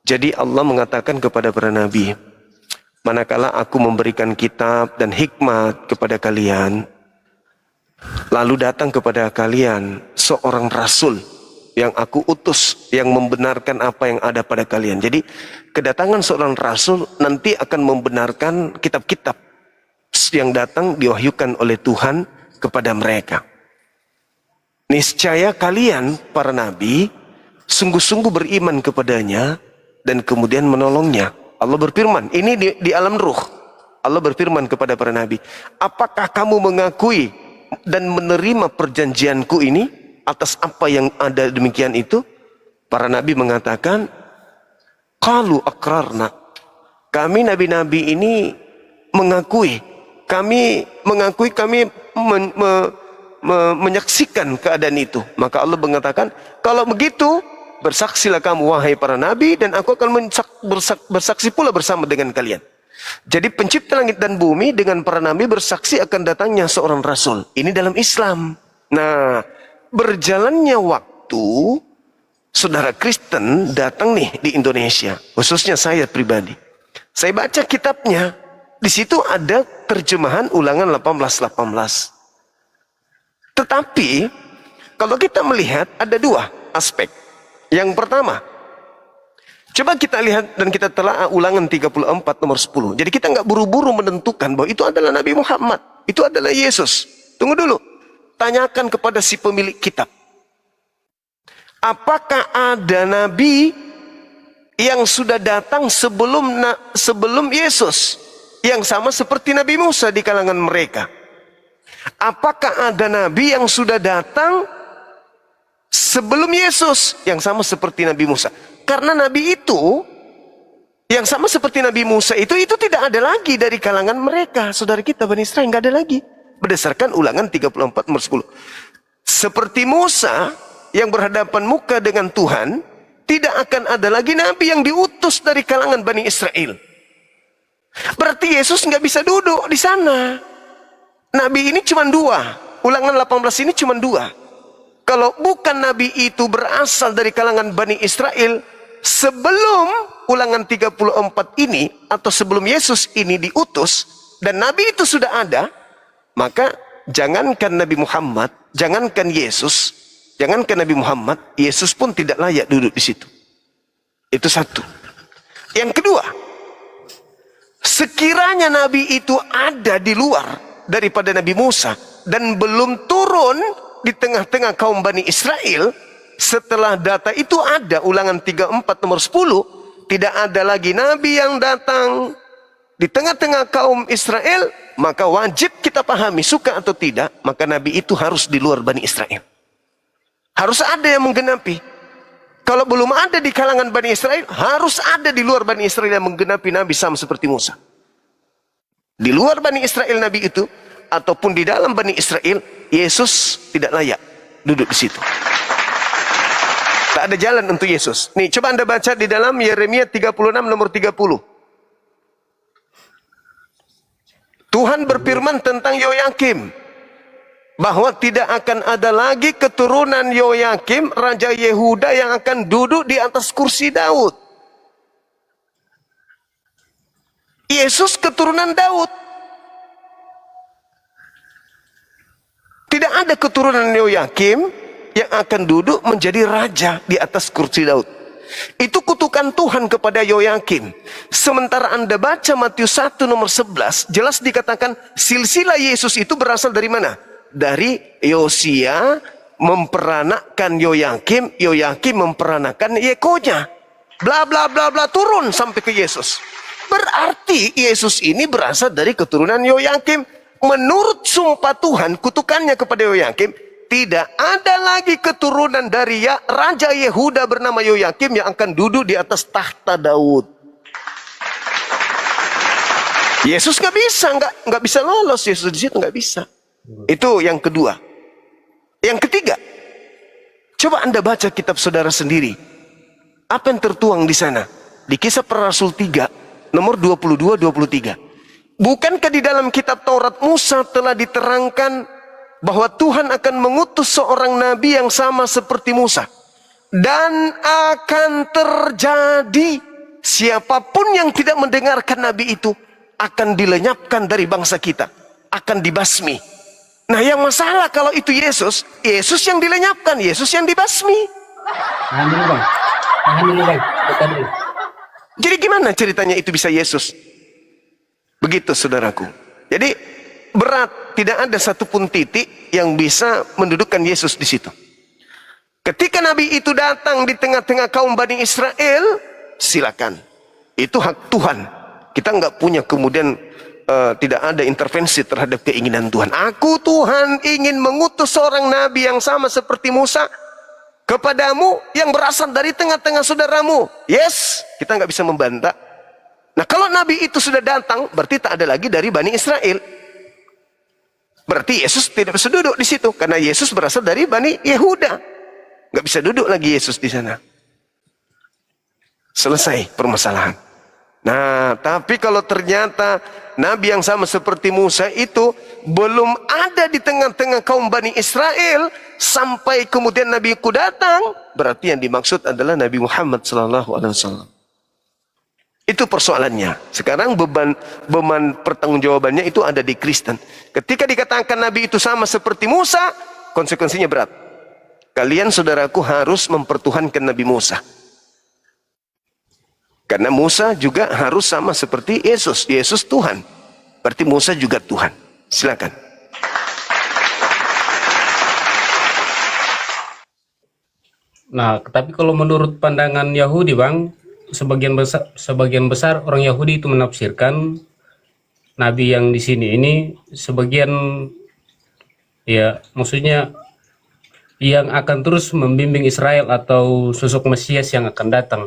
Jadi Allah mengatakan kepada para nabi, manakala aku memberikan kitab dan hikmat kepada kalian, lalu datang kepada kalian seorang rasul yang aku utus, yang membenarkan apa yang ada pada kalian. Jadi kedatangan seorang rasul nanti akan membenarkan kitab-kitab yang datang diwahyukan oleh Tuhan kepada mereka. Niscaya kalian para nabi sungguh-sungguh beriman kepadanya dan kemudian menolongnya. Allah berfirman, ini di alam ruh. Allah berfirman kepada para nabi, apakah kamu mengakui dan menerima perjanjianku ini atas apa yang ada demikian itu? Para nabi mengatakan, qalu aqrarna. Kami nabi-nabi ini mengakui. Kami menyaksikan keadaan itu. Maka Allah mengatakan, kalau begitu bersaksilah kamu wahai para nabi, dan aku akan bersaksi pula bersama dengan kalian. Jadi pencipta langit dan bumi dengan para nabi bersaksi akan datangnya seorang rasul. Ini dalam Islam. Nah, berjalannya waktu, saudara Kristen datang nih di Indonesia, khususnya saya pribadi. Saya baca kitabnya, di situ ada terjemahan Ulangan 18:18. Tetapi kalau kita melihat ada dua aspek. Yang pertama, coba kita lihat dan kita telah Ulangan 34 nomor 10. Jadi kita nggak buru-buru menentukan bahwa itu adalah Nabi Muhammad, itu adalah Yesus. Tunggu dulu, tanyakan kepada si pemilik kitab. Apakah ada nabi yang sudah datang sebelum Yesus, yang sama seperti Nabi Musa di kalangan mereka? Apakah ada nabi yang sudah datang sebelum Yesus yang sama seperti Nabi Musa? Karena nabi itu Yang sama seperti Nabi Musa itu tidak ada lagi dari kalangan mereka, saudara kita Bani Israel, nggak ada lagi. Berdasarkan Ulangan 34 nomor 10. Seperti Musa yang berhadapan muka dengan Tuhan, tidak akan ada lagi nabi yang diutus dari kalangan Bani Israel. Berarti Yesus nggak bisa duduk di sana. Nabi ini cuma dua. Ulangan 18 ini cuma dua. Kalau bukan nabi itu berasal dari kalangan Bani Israel, sebelum Ulangan 34 ini, atau sebelum Yesus ini diutus, dan nabi itu sudah ada, maka jangankan Nabi Muhammad, jangankan Yesus, jangankan Nabi Muhammad, Yesus pun tidak layak duduk di situ. Itu satu. Yang kedua, sekiranya nabi itu ada di luar daripada Nabi Musa dan belum turun di tengah-tengah kaum Bani Israel, setelah data itu ada, Ulangan 34 nomor 10, tidak ada lagi nabi yang datang di tengah-tengah kaum Israel, maka wajib kita pahami, suka atau tidak, maka nabi itu harus di luar Bani Israel. Harus ada yang menggenapi. Kalau belum ada di kalangan Bani Israel, harus ada di luar Bani Israel yang menggenapi nabi sama seperti Musa. Di luar Bani Israel nabi itu, ataupun di dalam Bani Israel, Yesus tidak layak duduk di situ. Tak ada jalan untuk Yesus. Nih, coba Anda baca di dalam Yeremia 36 nomor 30. Tuhan berfirman tentang Yoyakim, bahwa tidak akan ada lagi keturunan Yoyakim, Raja Yehuda, yang akan duduk di atas kursi Daud. Yesus keturunan Daud. Tidak ada keturunan Yoyakim yang akan duduk menjadi raja di atas kursi Daud. Itu kutukan Tuhan kepada Yoyakim. Sementara Anda baca Matius 1 nomor 11, jelas dikatakan silsilah Yesus itu berasal dari mana? Dari Yosia memperanakkan Yoyakim, Yoyakim memperanakkan Yekonya. Bla bla bla bla, turun sampai ke Yesus. Berarti Yesus ini berasal dari keturunan Yoyakim. Menurut sumpah Tuhan, kutukannya kepada Yoyakim, tidak ada lagi keturunan dari Raja Yehuda bernama Yoyakim yang akan duduk di atas tahta Daud. Yesus nggak bisa lolos. Yesus di situ nggak bisa. Itu yang kedua. Yang ketiga, coba Anda baca kitab saudara sendiri. Apa yang tertuang di sana? Di Kisah Para Rasul 3 nomor 22-23. Bukankah di dalam kitab Taurat Musa telah diterangkan bahwa Tuhan akan mengutus seorang nabi yang sama seperti Musa, dan akan terjadi siapapun yang tidak mendengarkan nabi itu akan dilenyapkan dari bangsa kita, akan dibasmi. Nah, yang masalah kalau itu Yesus yang dilenyapkan, Yesus yang dibasmi. Tahan dulu bang, Tahan dulu. Jadi gimana ceritanya itu bisa Yesus? Begitu saudaraku. Jadi berat, tidak ada satupun titik yang bisa mendudukkan Yesus di situ. Ketika nabi itu datang di tengah-tengah kaum Bani Israel, silakan. Itu hak Tuhan. Kita nggak punya kemudian tidak ada intervensi terhadap keinginan Tuhan. Aku Tuhan ingin mengutus seorang nabi yang sama seperti Musa kepadamu, yang berasal dari tengah-tengah saudaramu. Yes, kita nggak bisa membantah. Nah, kalau nabi itu sudah datang, berarti tak ada lagi dari Bani Israel. Berarti Yesus tidak bisa duduk di situ, karena Yesus berasal dari Bani Yehuda. Nggak bisa duduk lagi Yesus di sana. Selesai permasalahan. Nah, tapi kalau ternyata nabi yang sama seperti Musa itu belum ada di tengah-tengah kaum Bani Israel sampai kemudian nabi ku datang, berarti yang dimaksud adalah Nabi Muhammad SAW. Itu persoalannya. Sekarang beban pertanggungjawabannya itu ada di Kristen. Ketika dikatakan nabi itu sama seperti Musa, konsekuensinya berat. Kalian saudaraku harus mempertuhankan Nabi Musa. Karena Musa juga harus sama seperti Yesus. Yesus Tuhan. Berarti Musa juga Tuhan. Silakan. Nah, tapi kalau menurut pandangan Yahudi bang, sebagian besar orang Yahudi itu menafsirkan nabi yang di sini ini sebagian, ya maksudnya yang akan terus membimbing Israel atau sosok Mesias yang akan datang.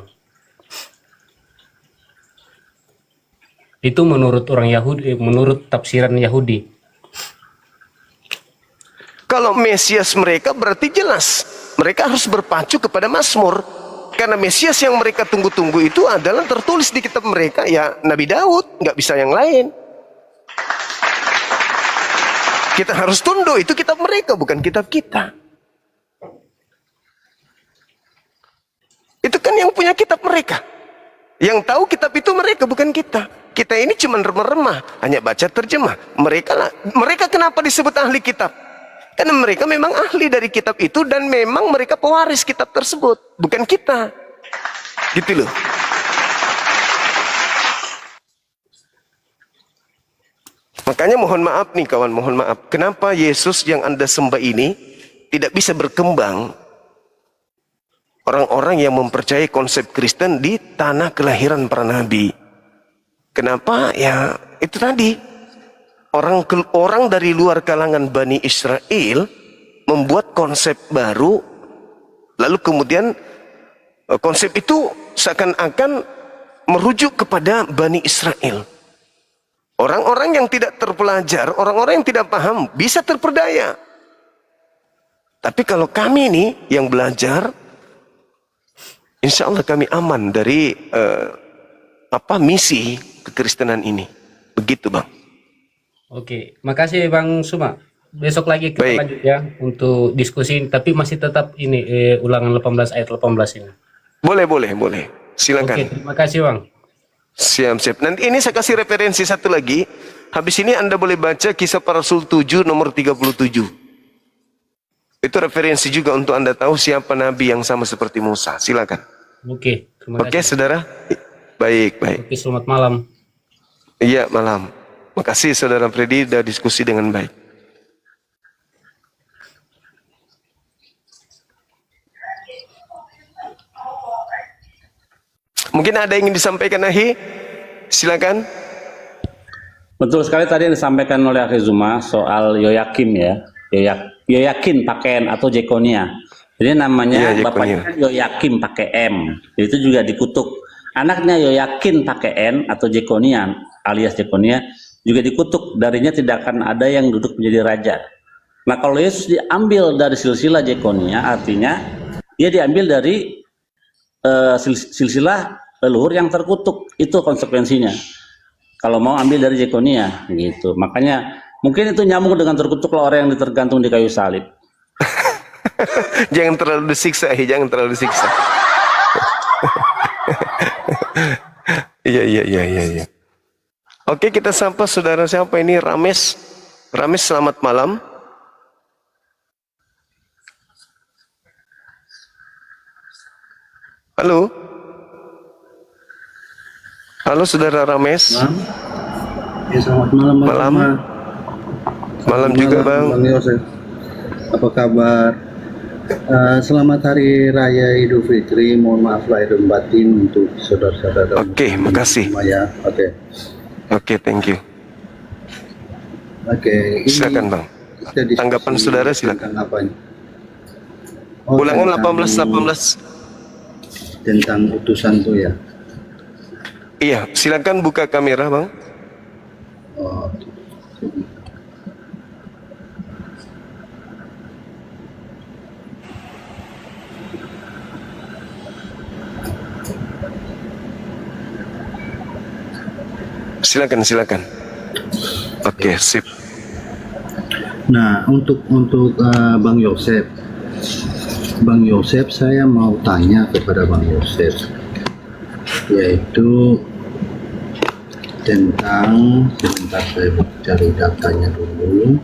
Itu menurut orang Yahudi, menurut tafsiran Yahudi. Kalau Mesias mereka berarti jelas mereka harus berpacu kepada Mazmur, karena Mesias yang mereka tunggu-tunggu itu adalah tertulis di kitab mereka, ya Nabi Daud, nggak bisa yang lain. Kita harus tunduk, itu kitab mereka bukan kitab kita. Itu kan yang punya kitab mereka, yang tahu kitab itu mereka bukan kita. Kita ini cuma remah-remah, hanya baca terjemah. Mereka kenapa disebut ahli kitab? Karena mereka memang ahli dari kitab itu dan memang mereka pewaris kitab tersebut, bukan kita. Gitu loh. Makanya mohon maaf nih kawan, mohon maaf. Kenapa Yesus yang Anda sembah ini tidak bisa berkembang? Orang-orang yang mempercayai konsep Kristen di tanah kelahiran para nabi. Kenapa? Ya itu tadi. Orang dari luar kalangan Bani Israel membuat konsep baru, lalu kemudian konsep itu seakan-akan merujuk kepada Bani Israel. Orang-orang yang tidak terpelajar, orang-orang yang tidak paham bisa terperdaya. Tapi kalau kami ini yang belajar, insya Allah kami aman dari misi kekristenan ini. Begitu Bang. Oke, makasih Bang Suma. Besok lagi kita lanjut ya untuk diskusi, tapi masih tetap ini ulangan 18 ayat 18 ini. Boleh. Silakan. Oke, terima kasih Bang. Siap. Nanti ini saya kasih referensi satu lagi. Habis ini Anda boleh baca Kisah Para Rasul 7 nomor 37. Itu referensi juga untuk Anda tahu siapa nabi yang sama seperti Musa. Silakan. Oke, terima kasih. Oke, saudara. Baik. Oke, selamat malam. Iya, malam. Makasih saudara Freddy sudah diskusi dengan baik. Mungkin ada yang ingin disampaikan Ahi? Silakan. Betul sekali tadi yang disampaikan oleh Akhi Zuma soal Yoyakim ya. Yoyakin pakai N atau Jekonia. Jadi namanya bapaknya Yoyakim pakai M. Jadi itu juga dikutuk. Anaknya Yoyakin pakai N atau Jekonia alias Jekonia juga dikutuk, darinya tidak akan ada yang duduk menjadi raja. Nah kalau Yesus diambil dari silsilah Jekonia, artinya dia diambil dari silsilah leluhur yang terkutuk. Itu konsekuensinya kalau mau ambil dari Jekonia gitu. Makanya mungkin itu nyambung dengan terkutuklah orang yang ditergantung di kayu salib. Jangan terlalu disiksa, jangan terlalu disiksa. Iya. Oke, kita sapa saudara siapa ini? Rames. Rames, selamat malam. Halo. Halo saudara Rames. Ya, selamat malam Bang. Malam juga Bang. Bang Yosef. Apa kabar? Selamat Hari Raya Idul Fitri. Mohon maaf lahir dan batin untuk saudara-saudara. Oke, makasih. Ya, Oke, thank you. Oke, silakan Bang. Tanggapan saudara silakan. Ulangan 18. Tentang utusan tuh ya. Iya, silakan buka kamera Bang. Oh. Silakan. Oke, sip. Nah, untuk Bang Yosef, saya mau tanya kepada Bang Yosef, yaitu tentang, sebentar saya cari datanya dulu.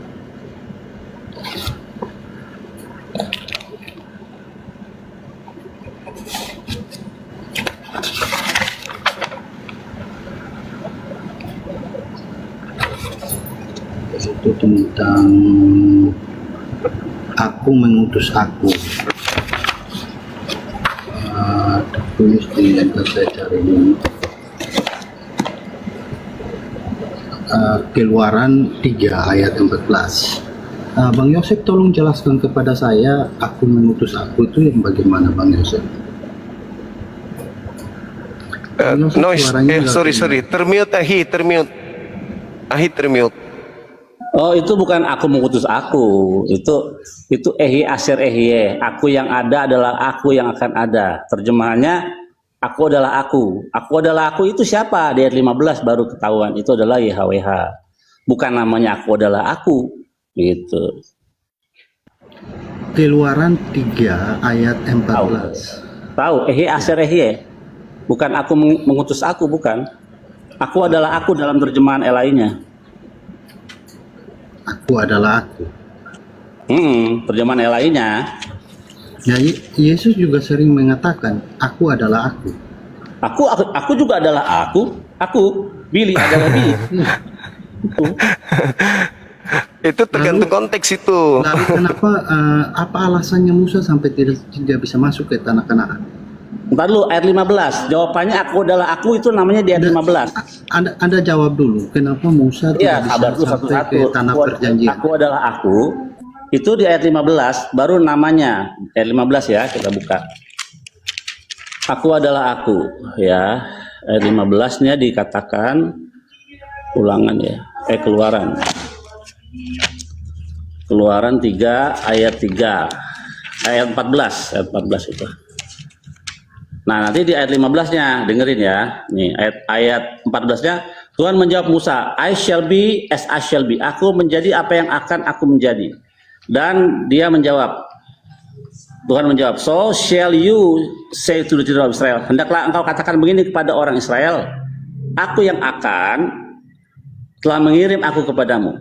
Itu tentang aku mengutus aku. Tertulis di saya cari dulu. Keluaran 3 ayat 14. Bang Yosef tolong jelaskan kepada saya, aku mengutus aku itu yang bagaimana Bang Yosef? Yosef Noise. suaranya nggak Sorry, kedengaran. termute. Ahi termute. Oh, itu bukan aku mengutus aku. Itu ehi asyir ehye. Aku yang ada adalah aku yang akan ada. Terjemahannya aku adalah aku. Aku adalah aku itu siapa? Di ayat 15 baru ketahuan. Itu adalah YHWH. Bukan namanya aku adalah aku. Gitu. Keluaran 3 ayat 14. Tahu, ehi asyir ehye. Bukan aku mengutus aku, bukan. Aku adalah aku dalam terjemahan lainnya. Aku adalah aku. Terjemahan lainnya. Ya, Yesus juga sering mengatakan, aku adalah aku. Aku juga adalah aku. Aku, Billy adalah Billy. Itu. Itu tergantung konteks itu. Lalu kenapa apa alasannya Musa sampai tidak bisa masuk ke tanah Kanaan? Ntar dulu ayat 15. Jawabannya aku adalah aku itu namanya di ayat 15. Anda jawab dulu, kenapa Musa Iya, tidak bisa sabar dulu sampai satu-satu. ke tanah perjanjian? Aku adalah aku. Itu di ayat 15 baru namanya. Ayat 15 ya, kita buka. Aku adalah aku, ya. Ayat 15-nya dikatakan ulangan ya. Keluaran. Keluaran 3 ayat 3. Ayat 14 itu. Nah, nanti di ayat 15-nya dengerin ya. Nih, ayat 14-nya Tuhan menjawab Musa, I shall be as I shall be. Aku menjadi apa yang akan aku menjadi. Dan dia menjawab, Tuhan menjawab, so shall you say to the children of Israel. Hendaklah engkau katakan begini kepada orang Israel, aku yang akan telah mengirim aku kepadamu.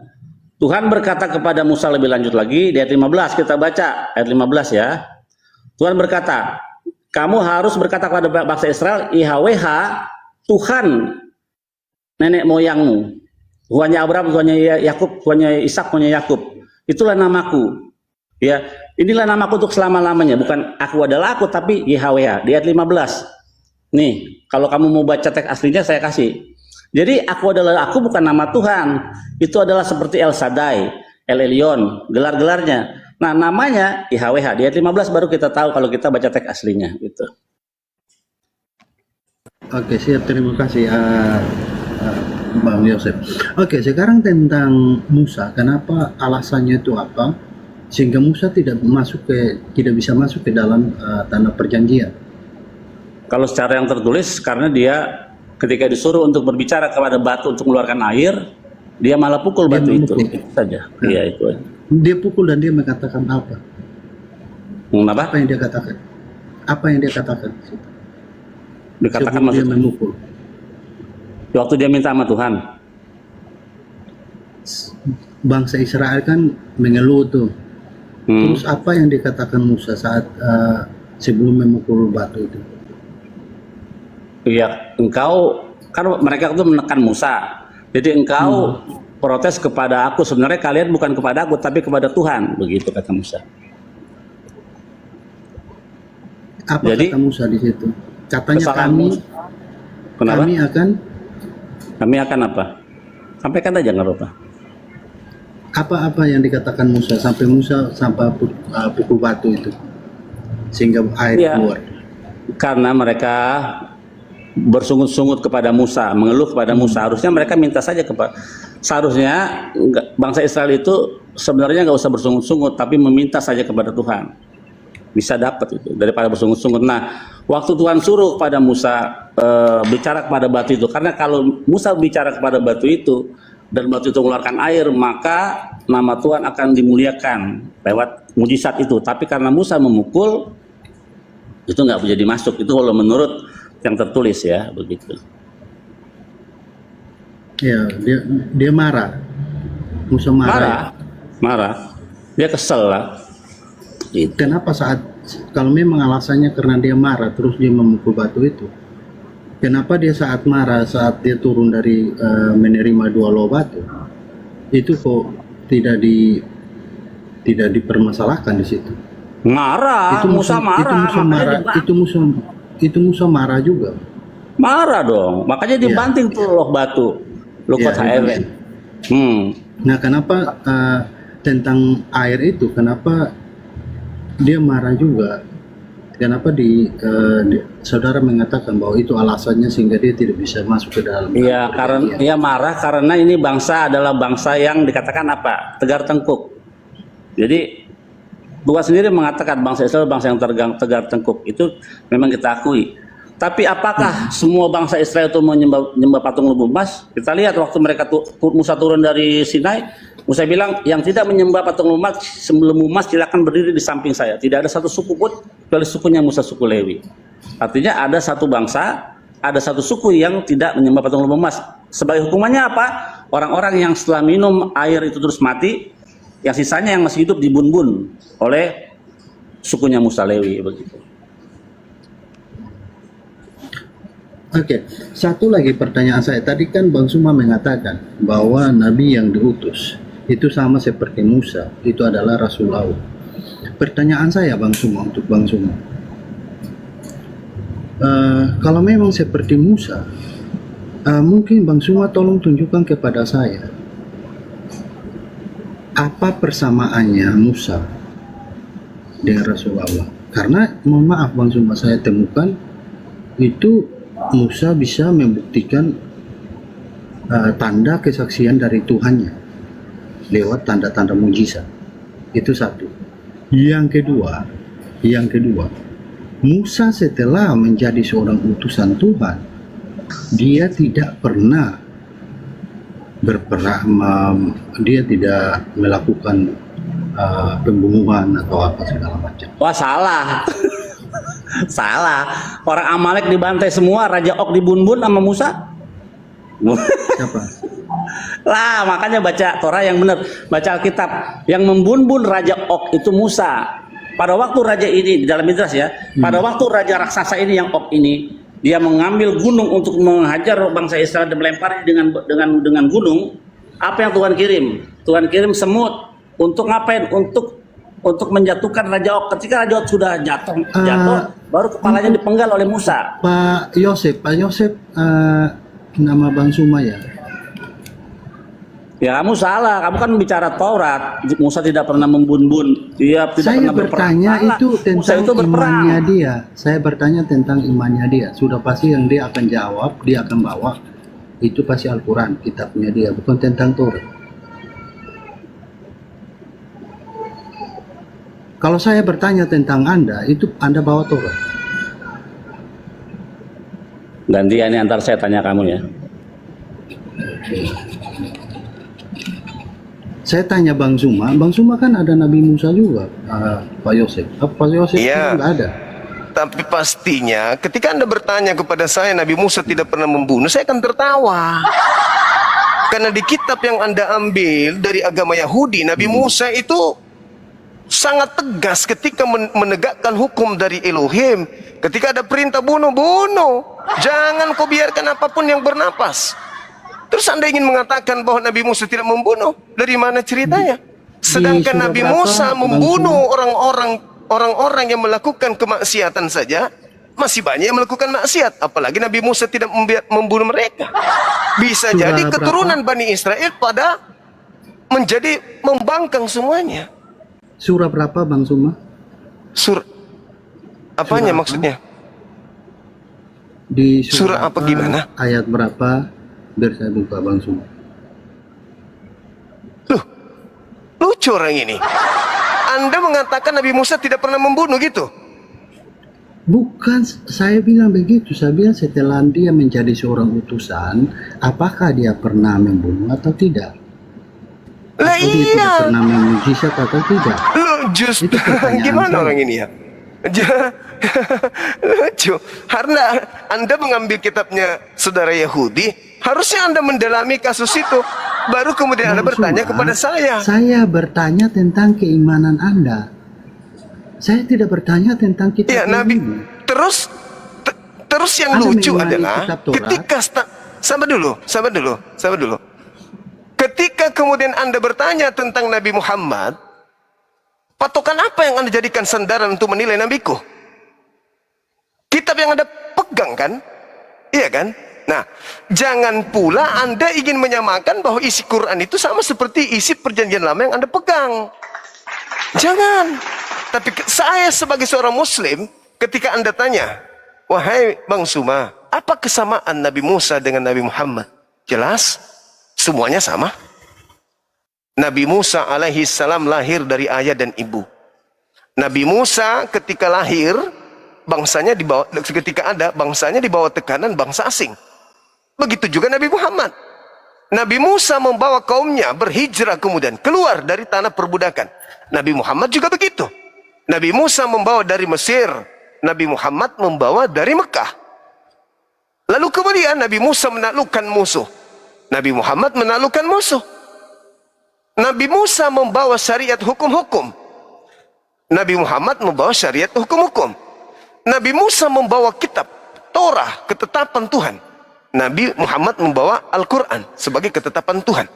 Tuhan berkata kepada Musa lebih lanjut lagi di ayat 15, kita baca ayat 15 ya. Tuhan berkata, kamu harus berkata kepada bangsa Israel, IHWH, Tuhan nenek moyangmu, Tuhannya Abraham, Tuhannya Yakub, Tuhannya Ishak, Tuhannya Yakub. Itulah namaku. Ya, inilah namaku untuk selama-lamanya. Bukan aku adalah aku, tapi YHWH. Di ayat 15. Nih, kalau kamu mau baca teks aslinya saya kasih. Jadi aku adalah aku bukan nama Tuhan. Itu adalah seperti El Shaddai, El Elyon, gelar-gelarnya. Nah, namanya YHWH. Di ayat 15 baru kita tahu kalau kita baca teks aslinya gitu. Oke, siap, terima kasih Bang Yosef. Oke, sekarang tentang Musa, kenapa alasannya itu apa sehingga Musa tidak bisa masuk ke dalam tanah perjanjian? Kalau secara yang tertulis karena dia ketika disuruh untuk berbicara kepada batu untuk mengeluarkan air, dia malah pukul batu itu saja. Iya, itu. Dia pukul dan dia mengatakan apa? Kenapa? Apa yang dia katakan? Apa yang dia katakan? Dikatakan sebelum dia maksudnya memukul. waktu dia minta sama Tuhan. Bangsa Israel kan mengeluh tuh. Terus apa yang dikatakan Musa saat sebelum memukul batu itu? Iya, engkau kan mereka itu menekan Musa. Jadi engkau protes kepada aku, sebenarnya kalian bukan kepada aku tapi kepada Tuhan, begitu kata Musa. Apa Jadi, kata Musa di situ? Katanya kesalahan kami Musa. Kenapa? kami akan apa? Sampaikan aja nggak apa-apa. apa yang dikatakan Musa sampai pukul batu itu sehingga air Ya, keluar. karena mereka bersungut-sungut kepada Musa, mengeluh kepada Musa. Harusnya mereka minta saja seharusnya bangsa Israel itu sebenarnya nggak usah bersungut-sungut, tapi meminta saja kepada Tuhan. Bisa dapat itu daripada bersungut-sungut. Nah, waktu Tuhan suruh kepada Musa bicara kepada batu itu, karena kalau Musa bicara kepada batu itu dan batu itu mengeluarkan air, maka nama Tuhan akan dimuliakan lewat mujizat itu. Tapi karena Musa memukul, itu nggak jadi masuk. Itu kalau menurut yang tertulis ya, begitu. Ya, dia marah. Musa marah. Marah. Dia kesel lah. Gitu. Kenapa kalau memang alasannya karena dia marah terus dia memukul batu itu? Kenapa dia saat marah, saat dia turun dari menerima 2 loh batu, itu kok tidak dipermasalahkan di situ? Marah. Musa marah. Itu Musa marah juga. Marah dong. Makanya dibanting tuh loh batu. Lukot Haewen. Nah, kenapa tentang air itu? Kenapa dia marah juga? Kenapa saudara mengatakan bahwa itu alasannya sehingga dia tidak bisa masuk ke dalam? Iya, karena dia marah karena ini bangsa adalah bangsa yang dikatakan apa? Tegar tengkuk. Jadi Tuhan sendiri mengatakan bangsa Israel bangsa yang tegar tengkuk. Itu memang kita akui. Tapi apakah semua bangsa Israel itu menyembah patung lembu emas? Kita lihat waktu Musa turun dari Sinai, Musa bilang yang tidak menyembah patung lembu emas silakan berdiri di samping saya. Tidak ada satu suku pun kecuali sukunya Musa, suku Lewi. Artinya ada satu bangsa, ada satu suku yang tidak menyembah patung lembu emas. Sebagai hukumannya apa? Orang-orang yang setelah minum air itu terus mati, yang sisanya yang masih hidup dibun-bun oleh sukunya Musa, Lewi, begitu. Oke, satu lagi pertanyaan saya. Tadi kan Bang Suma mengatakan bahwa Nabi yang diutus itu sama seperti Musa, itu adalah Rasul Allah. Pertanyaan saya Bang Suma, untuk Bang Suma, kalau memang seperti Musa, mungkin Bang Suma tolong tunjukkan kepada saya apa persamaannya Musa dengan Rasul Allah. Karena mohon maaf Bang Suma, saya temukan itu Musa bisa membuktikan tanda kesaksian dari Tuhannya lewat tanda-tanda mujizat. Itu satu. Yang kedua, Musa setelah menjadi seorang utusan Tuhan, dia tidak pernah dia tidak melakukan pembunuhan atau apa segala macam. Wah, salah. Salah. Orang Amalek dibantai semua, Raja Ok dibun-bun sama Musa. Siapa? Lah, makanya baca Torah yang benar, baca Alkitab. Yang membun-bun Raja Ok itu Musa. Pada waktu raja ini di dalam Midrash ya, pada waktu raja raksasa ini yang Ok ini, dia mengambil gunung untuk menghajar bangsa Israel dan melempar dengan gunung. Apa yang Tuhan kirim? Tuhan kirim semut. Untuk ngapain? Untuk menjatuhkan Raja Ok. Ketika Raja Ok sudah jatuh, baru kepalanya dipenggal oleh Musa. Pak Yosef, nama Bang Suma ya? Ya, kamu salah. Kamu kan bicara Taurat. Musa tidak pernah membun-bun. Dia tidak Saya pernah berperang. bertanya Salah. itu Musa tentang itu berperang. imannya dia. Saya bertanya tentang imannya dia. Sudah pasti yang dia akan jawab, dia akan bawa. Itu pasti Al-Quran, kitabnya dia, bukan tentang Taurat. Kalau saya bertanya tentang Anda, itu Anda bawa Taurat. Ganti ini antar saya tanya kamu ya. Saya tanya Bang Suma kan ada Nabi Musa juga, Pak Yosef. Pak Yosef Iya. nggak ada. Tapi pastinya ketika Anda bertanya kepada saya Nabi Musa tidak pernah membunuh, saya akan tertawa. Karena di kitab yang Anda ambil dari agama Yahudi, Nabi Musa itu sangat tegas ketika menegakkan hukum dari Elohim. Ketika ada perintah bunuh. Jangan kau biarkan apapun yang bernapas. Terus Anda ingin mengatakan bahwa Nabi Musa tidak membunuh? Dari mana ceritanya? Sedangkan Nabi Musa membunuh orang-orang yang melakukan kemaksiatan saja. Masih banyak yang melakukan maksiat. Apalagi Nabi Musa tidak membunuh mereka. Bisa jadi keturunan Bani Israel pada menjadi membangkang semuanya. Surah berapa Bang Suma? Apanya Surah maksudnya? Di surah apa gimana? Ayat berapa? Biar saya buka Bang Suma. Loh, lucu orang ini. Anda mengatakan Nabi Musa tidak pernah membunuh gitu? Bukan, saya bilang begitu. Saya bilang setelah dia menjadi seorang utusan, apakah dia pernah membunuh atau tidak? Lah Atau dia tidak iya. pernah memujizat atau tidak? Loh, justru Itu pertanyaan gimana saya. orang ini ya? Lucu. Karena Anda mengambil kitabnya saudara Yahudi, harusnya Anda mendalami kasus itu. Baru kemudian Anda Bang bertanya Suma, kepada saya. Saya bertanya tentang keimanan Anda. Saya tidak bertanya tentang kitab Ya, Nabi. ini. Terus yang Anda lucu mengimani adalah kitab Torah? ketika sabar dulu. Ketika kemudian Anda bertanya tentang Nabi Muhammad, patokan apa yang Anda jadikan sandaran untuk menilai nabiku? Kitab yang Anda pegang kan? Iya kan? Nah, jangan pula Anda ingin menyamakan bahwa isi Quran itu sama seperti isi perjanjian lama yang Anda pegang. Jangan. Tapi saya sebagai seorang muslim, Ketika Anda tanya, wahai Bang Suma, apa kesamaan Nabi Musa dengan Nabi Muhammad? Jelas, semuanya sama. Nabi Musa alaihi salam lahir dari ayah dan ibu. Nabi Musa ketika lahir, bangsanya dibawa, ketika ada, bangsanya dibawa tekanan bangsa asing. Begitu juga Nabi Muhammad. Nabi Musa membawa kaumnya berhijrah kemudian keluar dari tanah perbudakan. Nabi Muhammad juga begitu. Nabi Musa membawa dari Mesir, Nabi Muhammad membawa dari Mekah. Lalu kemudian Nabi Musa menaklukkan musuh, Nabi Muhammad menaklukkan musuh. Nabi Musa membawa syariat hukum-hukum, Nabi Muhammad membawa syariat hukum-hukum. Nabi Musa membawa kitab Torah, ketetapan Tuhan. Nabi Muhammad membawa Al-Quran sebagai ketetapan Tuhan.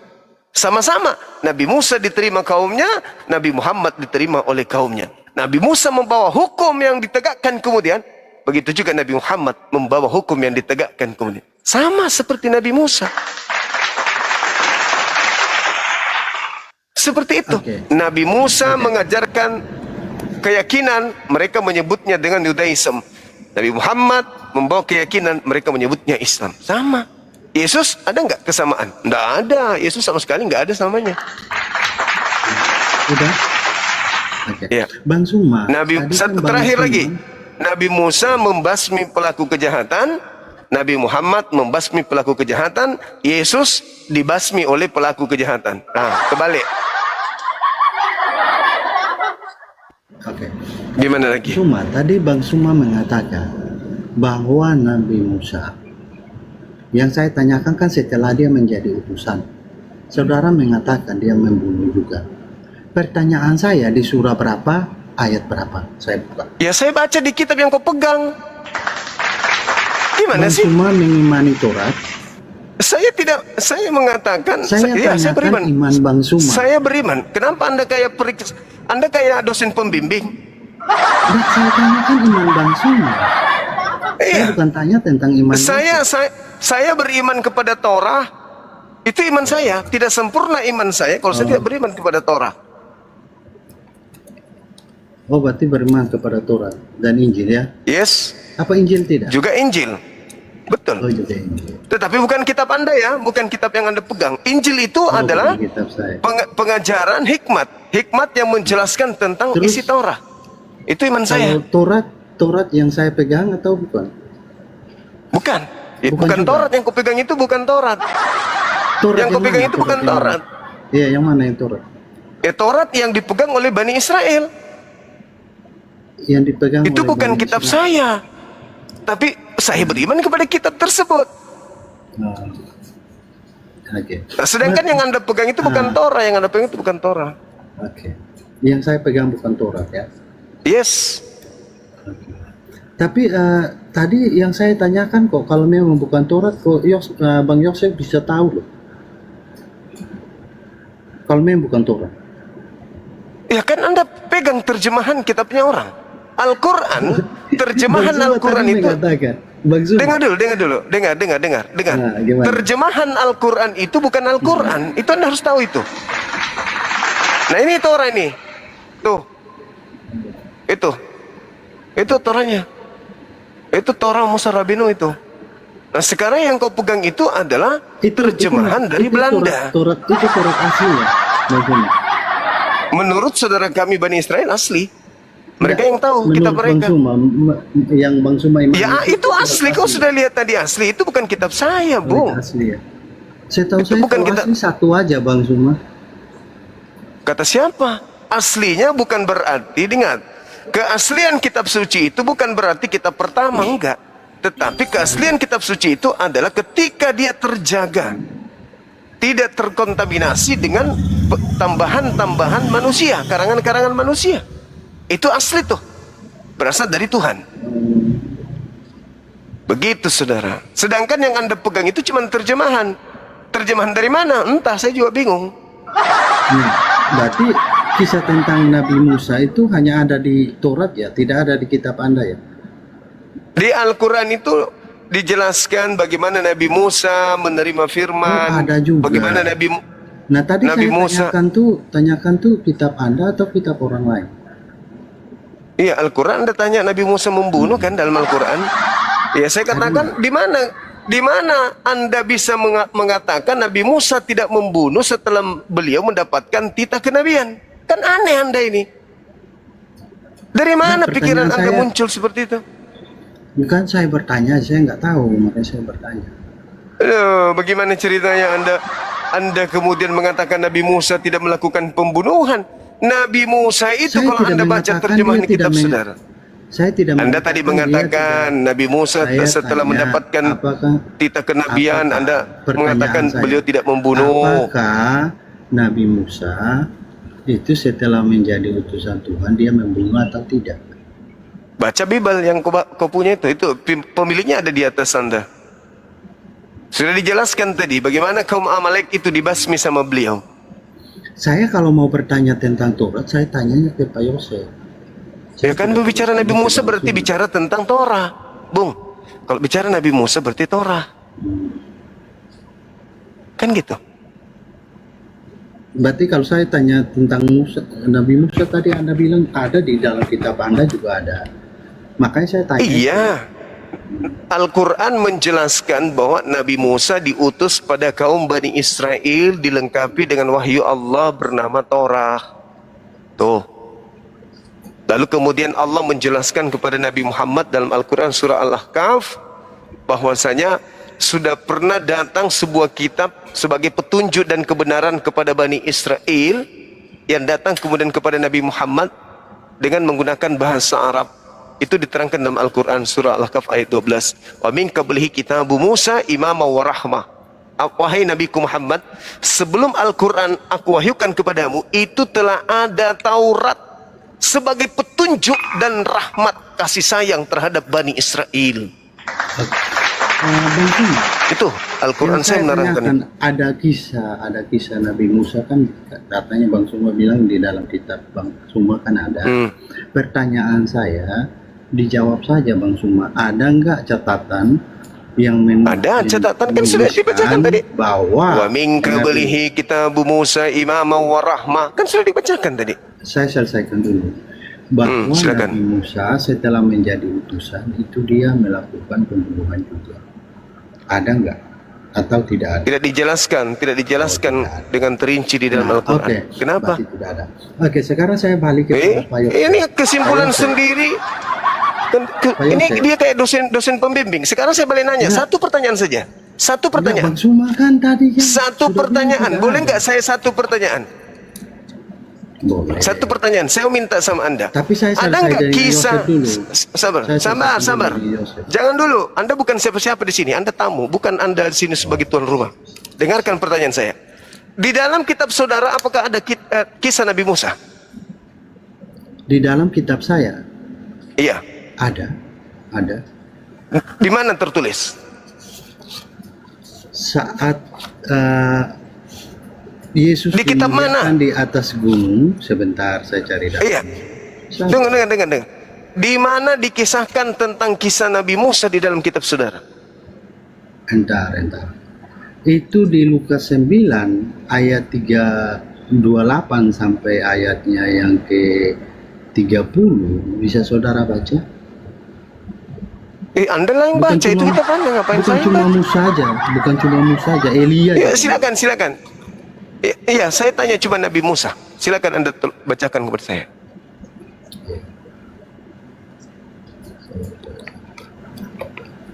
Sama-sama, Nabi Musa diterima kaumnya, Nabi Muhammad diterima oleh kaumnya. Nabi Musa membawa hukum yang ditegakkan kemudian, begitu juga Nabi Muhammad membawa hukum yang ditegakkan kemudian. Sama seperti Nabi Musa. Seperti itu. Nabi Musa mengajarkan keyakinan, mereka menyebutnya dengan Judaism. Nabi Muhammad membawa keyakinan, mereka menyebutnya Islam. Sama. Yesus ada nggak kesamaan? Nggak ada. Yesus sama sekali nggak ada samanya. Udah. Ya. Bang Suma. Nabi satu terakhir lagi. Nabi Musa membasmi pelaku kejahatan, Nabi Muhammad membasmi pelaku kejahatan, Yesus dibasmi oleh pelaku kejahatan. Nah, kebalik. Oke. Gimana lagi? Suma, tadi Bang Suma mengatakan bahwa Nabi Musa, yang saya tanyakan kan setelah dia menjadi utusan, saudara mengatakan dia membunuh juga. Pertanyaan saya, di surah berapa, ayat berapa? Saya buka. Ya saya baca di kitab yang kau pegang. Gimana Bang sih? Suma mengimani Taurat. Saya tidak, saya mengatakan, Saya saya beriman. iman Bang Suma. Saya beriman. Kenapa Anda kayak Anda kayak dosen pembimbing? Dan saya tanyakan iman Bang Suma. Saya Iya. bukan tanya tentang iman. Saya beriman kepada Torah. Itu iman saya. Tidak sempurna iman saya kalau saya tidak beriman kepada Torah. Oh, berarti beriman kepada Taurat dan Injil ya? Yes. Apa Injil tidak? Juga Injil. Betul. Oh, juga Injil. Tetapi bukan kitab Anda ya, bukan kitab yang Anda pegang. Injil itu adalah bukan kitab saya. pengajaran hikmat yang menjelaskan tentang Terus, isi Torah. Itu iman saya. Kalau Taurat yang saya pegang atau bukan? Bukan. Bukan juga. Taurat yang kupegang itu bukan Taurat. Taurat Yang kupegang mana? itu bukan yang mana? Taurat. Iya, yang mana yang Taurat? Taurat yang dipegang oleh Bani Israel. Yang dipegang Itu oleh bukan Bani kitab Israel. saya. Tapi saya beriman kepada kitab tersebut. Oh. Oke. Nah, sedangkan yang Anda pegang itu bukan Torah, yang Anda pegang itu bukan Torah. Oke. Yang saya pegang bukan Taurat ya. Yes. Tapi tadi yang saya tanyakan kok, kalau memang bukan Taurat, kok Bang Yosef bisa tahu loh. Kalau memang bukan Taurat. Ya kan Anda pegang terjemahan kitabnya orang. Al-Quran, terjemahan Bang Zuma Al-Quran tadi itu. mengatakan, Bang Zuma. Dengar dulu. Dengar. Nah, gimana? Terjemahan Al-Quran itu bukan Al-Quran. Itu Anda harus tahu itu. Nah ini Torah ini. Tuh. Itu Torahnya. Itu Torah Musa Rabinu itu. Nah sekarang yang kau pegang itu adalah terjemahan dari Belanda. Taurat itu Taurat asli ya, Bang Zuma? Menurut saudara kami Bani Israel asli. Mereka yang tahu Menurut kitab mereka. Bang Zuma, yang Bang Zuma imani Ya itu asli. Kau sudah lihat tadi asli. Itu bukan kitab saya, Bung. asli ya. Saya tahu Itu saya bukan tahu kitab. asli satu aja Bang Zuma. Kata siapa? Aslinya bukan berarti, ingat, keaslian kitab suci itu bukan berarti kitab pertama, enggak. Tetapi keaslian kitab suci itu adalah ketika dia terjaga, tidak terkontaminasi dengan tambahan-tambahan manusia, karangan-karangan manusia. Itu asli tuh, berasal dari Tuhan. Begitu saudara. Sedangkan yang Anda pegang itu cuma terjemahan. Terjemahan dari mana? Entah, saya juga bingung. Nah, berarti kisah tentang Nabi Musa itu hanya ada di Taurat ya, tidak ada di kitab Anda ya? Di Al-Quran itu dijelaskan bagaimana Nabi Musa menerima firman. Oh, ada juga. Bagaimana Nah tadi Nabi saya Musa. tanyakan tuh kitab Anda atau kitab orang lain? Iya, Al-Quran Anda tanya Nabi Musa membunuh kan dalam Al-Quran? Ya saya katakan di mana Anda bisa mengatakan Nabi Musa tidak membunuh setelah beliau mendapatkan titah kenabian? Kan aneh Anda ini. Dari mana pikiran Anda muncul seperti itu? Bukan saya bertanya, saya nggak tahu, makanya saya bertanya. Bagaimana ceritanya Anda kemudian mengatakan Nabi Musa tidak melakukan pembunuhan? Nabi Musa itu Saya kalau tidak Anda baca mengatakan terjemahan dia kitab tidak saudara. Saya tidak Anda tadi mengatakan Nabi Musa Saya setelah tanya, mendapatkan apakah titah kenabian, Anda pertanyaan mengatakan saya, beliau tidak membunuh. apakah Nabi Musa itu setelah menjadi utusan Tuhan dia membunuh atau tidak? Baca Bible yang kau punya itu pemiliknya ada di atas Anda. Sudah dijelaskan tadi bagaimana kaum Amalek itu dibasmi sama beliau. Saya kalau mau bertanya tentang Taurat, saya tanyanya ke Pak Yosef. Ya kan berbicara Nabi Musa berarti bicara tentang Torah, Bung. Kalau bicara Nabi Musa berarti Torah. Kan gitu. Berarti kalau saya tanya tentang Musa, Nabi Musa tadi Anda bilang ada di dalam kitab Anda juga ada. Makanya saya tanya. Iya. Al-Quran menjelaskan bahwa Nabi Musa diutus pada kaum Bani Israel dilengkapi dengan wahyu Allah bernama Torah. Tuh. Lalu kemudian Allah menjelaskan kepada Nabi Muhammad dalam Al-Quran surah Al-Ahqaf bahwasanya sudah pernah datang sebuah kitab sebagai petunjuk dan kebenaran kepada Bani Israel yang datang kemudian kepada Nabi Muhammad dengan menggunakan bahasa Arab. Itu diterangkan dalam Al-Quran surah Al-Kahf ayat 12. Wa min qablihi kitabu Musa imama wa rahmah. Wahai Nabiku Muhammad, sebelum Al-Quran aku wahyukan kepadamu, itu telah ada Taurat sebagai petunjuk dan rahmat kasih sayang terhadap Bani Israel. Itu Al-Quran saya menerangkan. Ada kisah Nabi Musa kan katanya Bang Suma bilang di dalam kitab Bang Suma kan ada. Pertanyaan saya dijawab saja Bang Suma, ada nggak catatan yang ada catatan kan sudah dibacakan tadi bahwa wa min qablihi kitabu Musa imama wa rahmah kan sudah dibacakan tadi. Saya selesaikan dulu bahwa Nabi Musa setelah menjadi utusan itu dia melakukan pembunuhan juga. Ada nggak atau tidak ada? Tidak dijelaskan dengan terinci di dalam Al-Quran. Kenapa? Tidak ada. Oke, sekarang saya balik ke Pak Yosef. Ini kesimpulan sendiri. Ini dia kayak dosen pembimbing. Sekarang saya boleh nanya satu pertanyaan saja. Satu pertanyaan. Bang Suma kan tadi kan satu pertanyaan. Boleh nggak saya satu pertanyaan? Boleh. Satu pertanyaan. Saya minta sama Anda. Tapi saya ada nggak kisah? Sabar. Jangan dulu. Anda bukan siapa-siapa di sini. Anda tamu. Bukan Anda di sini sebagai tuan rumah. Dengarkan pertanyaan saya. Di dalam kitab saudara, apakah ada kisah Nabi Musa? Di dalam kitab saya? Iya. Ada. Di mana tertulis? Saat Yesus di kitab mana? Di atas gunung. Sebentar, saya cari data. Iya. Dengar. Di mana dikisahkan tentang kisah Nabi Musa di dalam kitab saudara? Entar. Itu di Lukas 9 ayat 328 sampai ayatnya yang ke 30. Bisa saudara baca? Anda lah yang baca, itu kita pandang ngapain saya? Bukan cuma Musa aja, Elia. Ya, silakan. Iya, saya tanya cuma Nabi Musa. Silakan Anda bacakan kepada saya.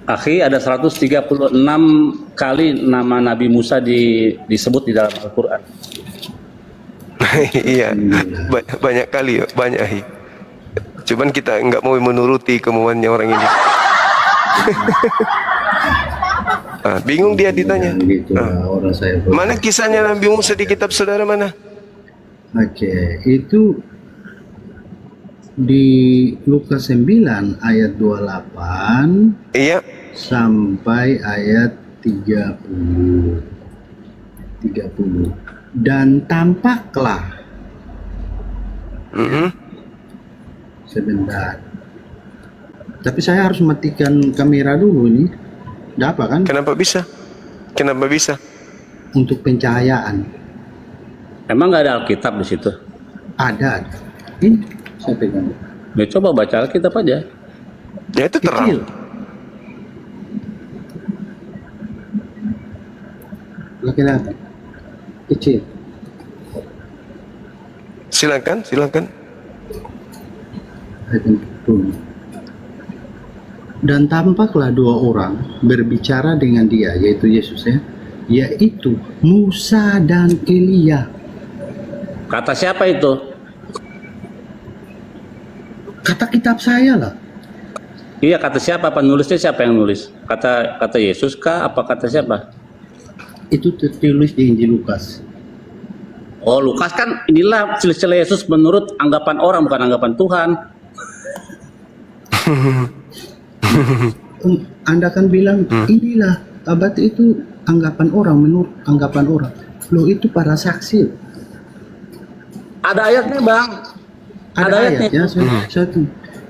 Akhi, ada 136 kali nama Nabi Musa disebut di dalam Al-Quran. Iya, banyak kali, banyak. Cuman kita nggak mau menuruti kemauannya orang ini. Bingung dia ditanya. Orang saya mana kisahnya Nabi Musa di kitab saudara mana? Oke, itu di Lukas 9 ayat 28 sampai ayat 30. Dan tampaklah sebentar. Tapi saya harus matikan kamera dulu ini. Ada apa kan? Kenapa bisa? Untuk pencahayaan. Emang nggak ada Alkitab di situ? Ada. Ini saya pegang. Ya coba baca Alkitab aja. Ya itu terang. Kecil. Laki-laki. Kecil. Silakan, silakan. Ayat yang ke-10. Dan tampaklah dua orang berbicara dengan dia, yaitu Yesus ya, yaitu Musa dan Elia. Kata siapa itu? Kata kitab saya lah. Iya, kata siapa? Penulisnya siapa yang nulis? Kata Yesus kah? Apa kata siapa? Itu tertulis di Injil Lukas. Oh, Lukas kan inilah celah Yesus menurut anggapan orang, bukan anggapan Tuhan. Anda kan bilang inilah abad itu anggapan orang, menurut anggapan orang. Loh, itu para saksi. Ada ayatnya, Bang. Ada ayatnya satu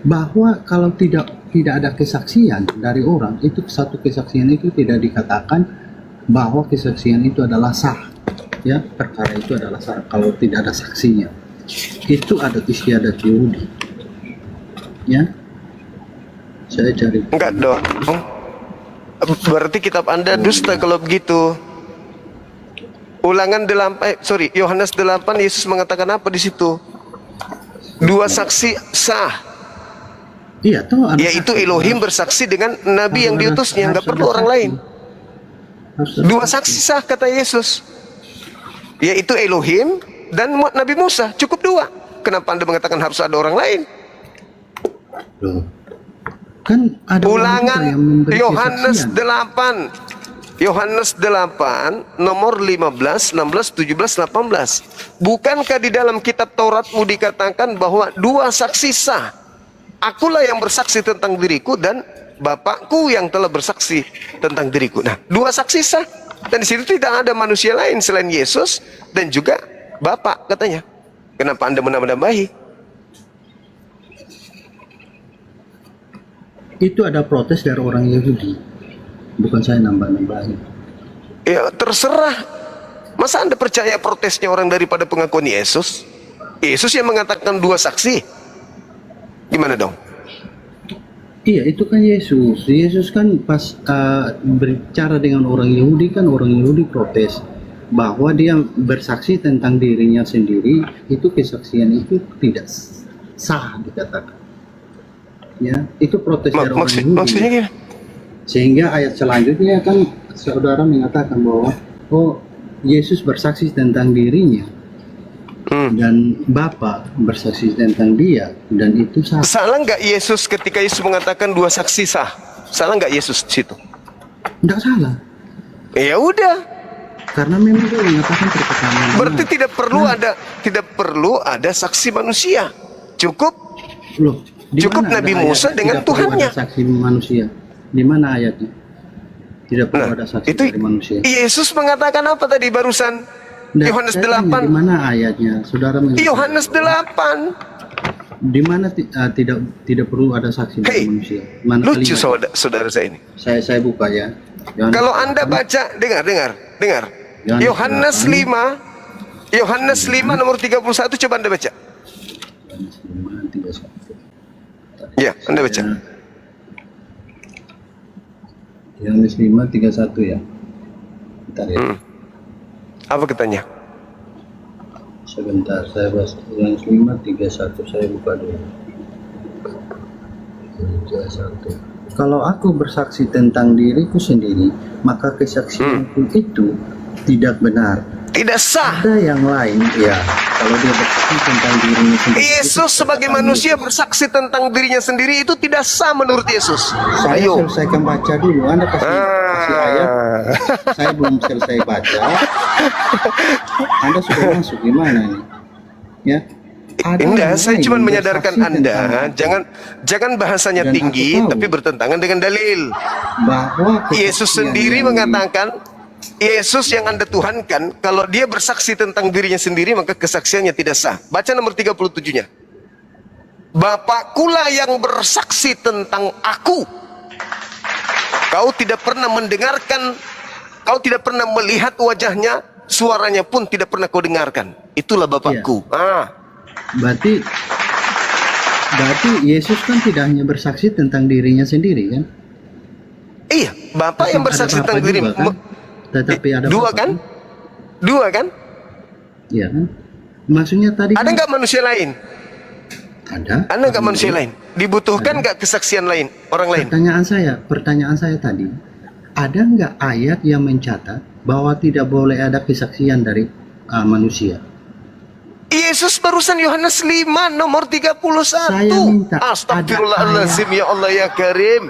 bahwa kalau tidak ada kesaksian dari orang, itu satu kesaksian itu tidak dikatakan bahwa kesaksian itu adalah sah. Ya, perkara itu adalah sah kalau tidak ada saksinya. Itu adat istiadat Yahudi. Ya. Saya cari. Enggak dong. Berarti kitab Anda dusta kalau begitu. Ulangan 8, Yohanes 8, Yesus mengatakan apa di situ? Dua saksi sah. Iya, toh ada Yaitu saksi. Elohim bersaksi dengan nabi yang diutusnya, nggak perlu orang lain. Dua saksi sah kata Yesus. Yaitu Elohim dan Nabi Musa, cukup dua. Kenapa Anda mengatakan harus ada orang lain? Loh. Kan ada orang Ulangan yang memberi Yohanes kesaksian. 8. Yohanes 8 nomor 15, 16, 17, 18. Bukankah di dalam kitab Tauratmu dikatakan bahwa dua saksi sah? Akulah yang bersaksi tentang diriku dan Bapakku yang telah bersaksi tentang diriku. Nah, dua saksi sah. Dan di situ tidak ada manusia lain selain Yesus dan juga Bapak katanya. Kenapa Anda menambah-nambahi? Itu ada protes dari orang Yahudi. Bukan saya nambah-nambahin. Ya terserah. Masa Anda percaya protesnya orang daripada pengakuan Yesus? Yesus yang mengatakan dua saksi. Gimana dong? Iya, itu kan Yesus. Yesus kan pas berbicara dengan orang Yahudi, kan orang Yahudi protes bahwa dia bersaksi tentang dirinya sendiri, itu kesaksian itu tidak sah dikatakan. Ya, itu protes dari orang Yahudi. Maksudnya gimana? Sehingga ayat selanjutnya kan saudara mengatakan bahwa Yesus bersaksi tentang dirinya dan Bapa bersaksi tentang dia, dan itu sah. Salah nggak Yesus ketika Yesus mengatakan dua saksi sah? Salah nggak Yesus di situ? Tidak salah, Ya udah. karena memang dia mengatakan perkataan yang Berarti benar. tidak perlu ada saksi manusia. Cukup Loh, di Cukup mana Nabi ada ayat Musa dengan tidak perlu Tuhannya. ada saksi manusia? Di mana ayatnya? Tidak perlu ada saksi itu dari manusia. Yesus mengatakan apa tadi barusan? Nah, Yohanes saya tanya, 8. di mana ayatnya? Saudara mengatakan Yohanes 8. di mana tidak perlu ada saksi dari Hei, manusia? Mana lucu kalimat? saudara saya ini. Saya buka ya. Yohanes Kalau Anda 8. baca, dengar. Yohanes Yohanes 5 nomor 31, coba Anda baca. Yohanes 5:31. Ya, Anda baca. Yohanes 5:31 ya. Bentar ya. Apa katanya? Sebentar, saya bahas Yohanes 5:31, saya buka dulu. 31. Kalau aku bersaksi tentang diriku sendiri, maka kesaksianku itu tidak benar. Tidak sah. Ada yang lain, ya. Kalau dia bersaksi tentang dirinya sendiri, Yesus sebagai manusia bersaksi tentang dirinya sendiri itu tidak sah menurut Yesus. saya Ayo. selesaikan baca dulu. Anda kasih ayat. Saya belum selesai baca. Anda sudah masuk gimana ini? Ya. Ada Enggak, yang saya lain cuma yang menyadarkan bersaksi Anda, tentang jangan bahasanya Dan tinggi aku tahu tapi bertentangan dengan dalil. bahwa Yesus kesaksian sendiri yang- mengatakan, Yesus yang Anda tuhankan, kalau dia bersaksi tentang dirinya sendiri maka kesaksiannya tidak sah. Baca nomor 37-nya. Bapakkulah yang bersaksi tentang aku. Kau tidak pernah mendengarkan, kau tidak pernah melihat wajahnya, suaranya pun tidak pernah kau dengarkan. Itulah Bapakku. Berarti Berarti Yesus kan tidak hanya bersaksi tentang dirinya sendiri kan? Iya, Bapa yang Ada bersaksi Bapa tentang diri. juga, kan? Tetapi ada Dua Bapa, kan? Dua kan? Iya kan? Maksudnya tadi Ada kan nggak manusia lain? ada. Ada nggak manusia lain? Dibutuhkan nggak kesaksian lain, orang lain? Pertanyaan saya tadi, ada nggak ayat yang mencatat bahwa tidak boleh ada kesaksian dari manusia? Yesus barusan Yohanes 5 nomor 31. Saya minta, Astagfirullahaladzim, ya Allah ya Karim.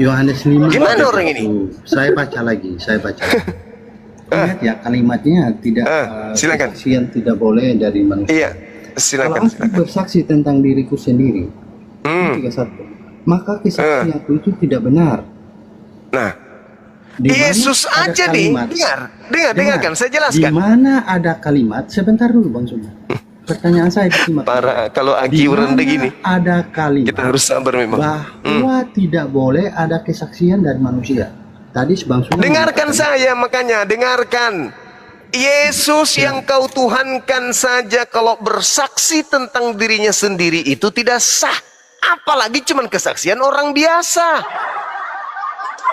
Yohanes 5. Gimana orang ini? Saya baca lagi. Ingat ya kalimatnya tidak silakan. kesaksian tidak boleh dari manusia. Iya, Kalau silakan. aku bersaksi tentang diriku sendiri, 31, maka kesaksianku itu tidak benar. Nah, Di mana Yesus ada aja nih, kalimat- dengarkan, saya Di jelaskan. mana ada kalimat? Sebentar dulu Bang Suma. Pertanyaan saya disimak. Para kalau Di Agi mana rendah gini, ada kalimat kita harus sabar memang. bahwa tidak boleh ada kesaksian dari manusia. Tadi Bang Suma Dengarkan mengatakan, saya, makanya dengarkan. Yesus yang kau tuhankan saja kalau bersaksi tentang dirinya sendiri itu tidak sah. Apalagi cuman kesaksian orang biasa.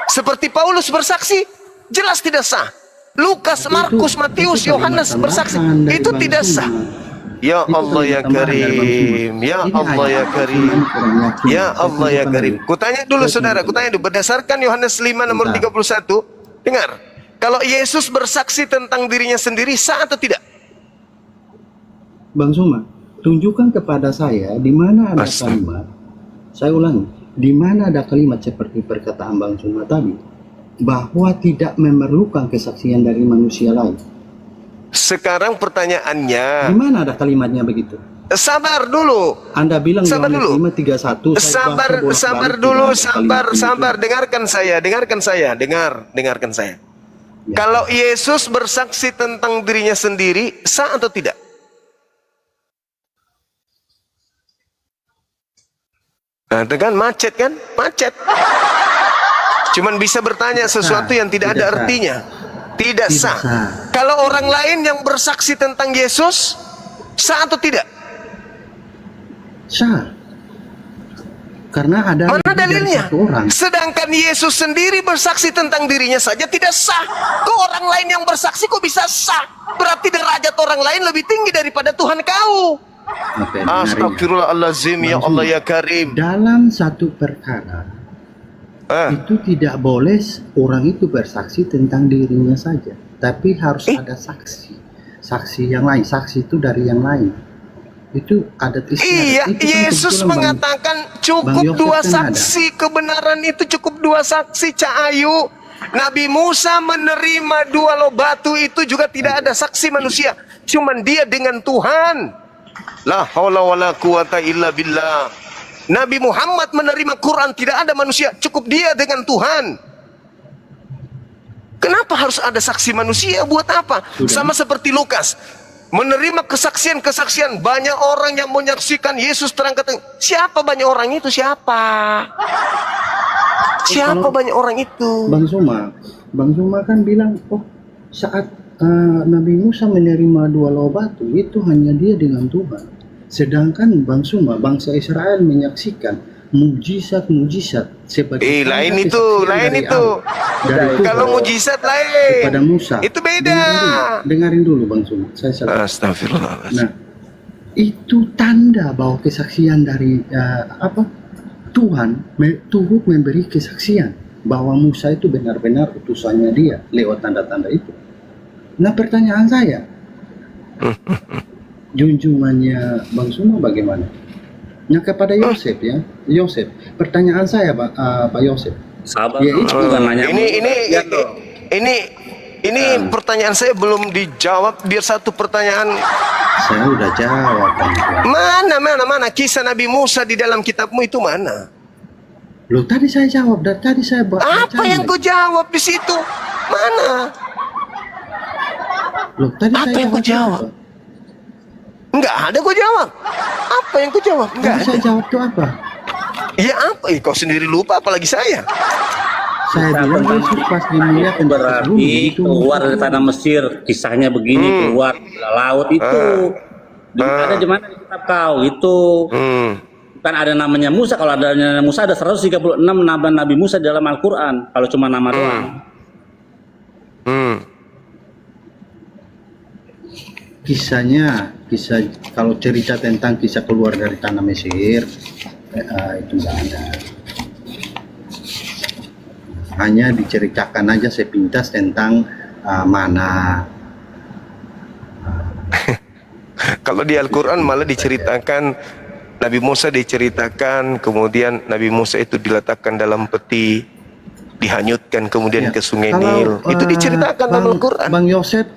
Seperti Paulus bersaksi, jelas tidak sah. Lukas, Markus, Matius, Yohanes bersaksi, itu tidak sah. Ya Allah ya Karim, ya Allah ya Karim, ya Allah ya Karim. Kutanya dulu saudara, kutanya dulu. Berdasarkan Yohanes 5 nomor 31, dengar. Kalau Yesus bersaksi tentang dirinya sendiri, sah atau tidak? Bang Suma, tunjukkan kepada saya di mana ada kalimat. Saya ulangi, di mana ada kalimat seperti perkataan Bang Suma tadi, bahwa tidak memerlukan kesaksian dari manusia lain. Sekarang pertanyaannya, Di mana ada kalimatnya begitu? sabar dulu. Anda bilang Sabar Yohanes dulu. 5:31. Sabar dulu, sabar. Dengarkan saya. Dengarkan saya. Ya. Kalau Yesus bersaksi tentang dirinya sendiri, sah atau tidak? Nah, itu kan macet kan? Macet. Cuman bisa bertanya sesuatu yang tidak ada artinya. Tidak sah. Kalau orang lain yang bersaksi tentang Yesus, sah atau tidak? Sah. Karena ada Mana lebih dari dalilnya? satu orang. Sedangkan Yesus sendiri bersaksi tentang dirinya saja tidak sah. Kok orang lain yang bersaksi kok bisa sah? Berarti derajat orang lain lebih tinggi daripada Tuhan kau. Oke, dengarin ya. Astagfirullahaladzim, ya Allah ya Karim. Dalam satu perkara itu tidak boleh orang itu bersaksi tentang dirinya saja, tapi harus ada saksi yang lain. Saksi itu dari yang lain. Itu adat istiadat. Iya, Itu kan Yesus kebetulan mengatakan Bang cukup Yosef dua kan ada. saksi. Kebenaran itu cukup dua saksi, Cak Ayu. Nabi Musa menerima 2 loh batu itu juga tidak ada saksi manusia. Cuman dia dengan Tuhan. La haula wala quwata illa billah. Nabi Muhammad menerima Quran, tidak ada manusia, cukup dia dengan Tuhan. Kenapa harus ada saksi manusia? Buat apa? Sama seperti Lukas menerima kesaksian-kesaksian banyak orang yang menyaksikan Yesus terangkat. Siapa banyak orang itu? Siapa banyak orang itu? Bang Suma kan bilang, saat Nabi Musa menerima 2 loh batu itu hanya dia dengan Tuhan. Sedangkan Bang Suma, bangsa Israel menyaksikan mujizat sebagai lain tanda itu, kesaksian lain dari itu. Allah. Dari Tuhan Kalau mujizat lain kepada Musa. itu beda. Dengarin dulu Bang Suma, saya salah. Astagfirullahaladzim. Nah, itu tanda bahwa kesaksian dari Tuhan memberi kesaksian bahwa Musa itu benar-benar utusannya dia lewat tanda-tanda itu. Nah, pertanyaan saya, junjungannya Bang Suma bagaimana? Nah, kepada Yosef ya, Yosef. Pertanyaan saya Pak Yosef. Sabar, Ya, itu bukan nanya. Ini pertanyaan saya belum dijawab. Biar satu pertanyaan. Saya udah jawab Bang Suma. Mana kisah Nabi Musa di dalam kitabmu itu mana? Loh, tadi saya jawab, dan tadi saya Apa yang kau jawab di situ? Mana? Loh, tadi Apa saya yang kau jawab? Enggak ada kau jawab. Apa yang kau jawab? Enggak Tadi saya ada. jawab tuh apa? Ya apa? Kau sendiri lupa apalagi saya. Saya bilang Yesus pas dimuliakan di atas bumi, Berarti itu keluar dari tanah Mesir, kisahnya begini, keluar laut itu. Ada di mana di kitab kau itu? Kan ada namanya Musa. Kalau ada namanya Musa, ada 136 nama Nabi Musa dalam Al-Quran. Kalau cuma nama doang. Kisah kalau cerita tentang kisah keluar dari tanah Mesir itu nggak ada. Hanya diceritakan aja sepintas tentang mana. Kalau di Al-Quran malah diceritakan Nabi Musa diceritakan, kemudian Nabi Musa itu diletakkan dalam peti, dihanyutkan kemudian ke Sungai Nil. Itu diceritakan dalam Al-Quran. Bang Yosef,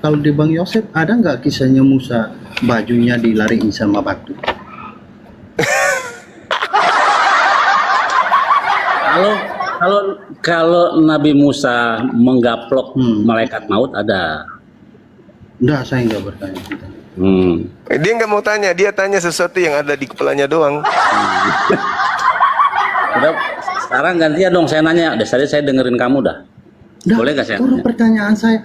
kalau di Bang Yosef ada nggak kisahnya Musa bajunya dilariin sama batu? Kalau Nabi Musa menggaplok malaikat maut ada. Enggak, saya nggak bertanya. Dia nggak mau tanya, dia tanya sesuatu yang ada di kepalanya doang. Udah, sekarang gantian dong, saya nanya. Tadi saya dengerin kamu dah. Boleh nggak saya nanya? Pertanyaan saya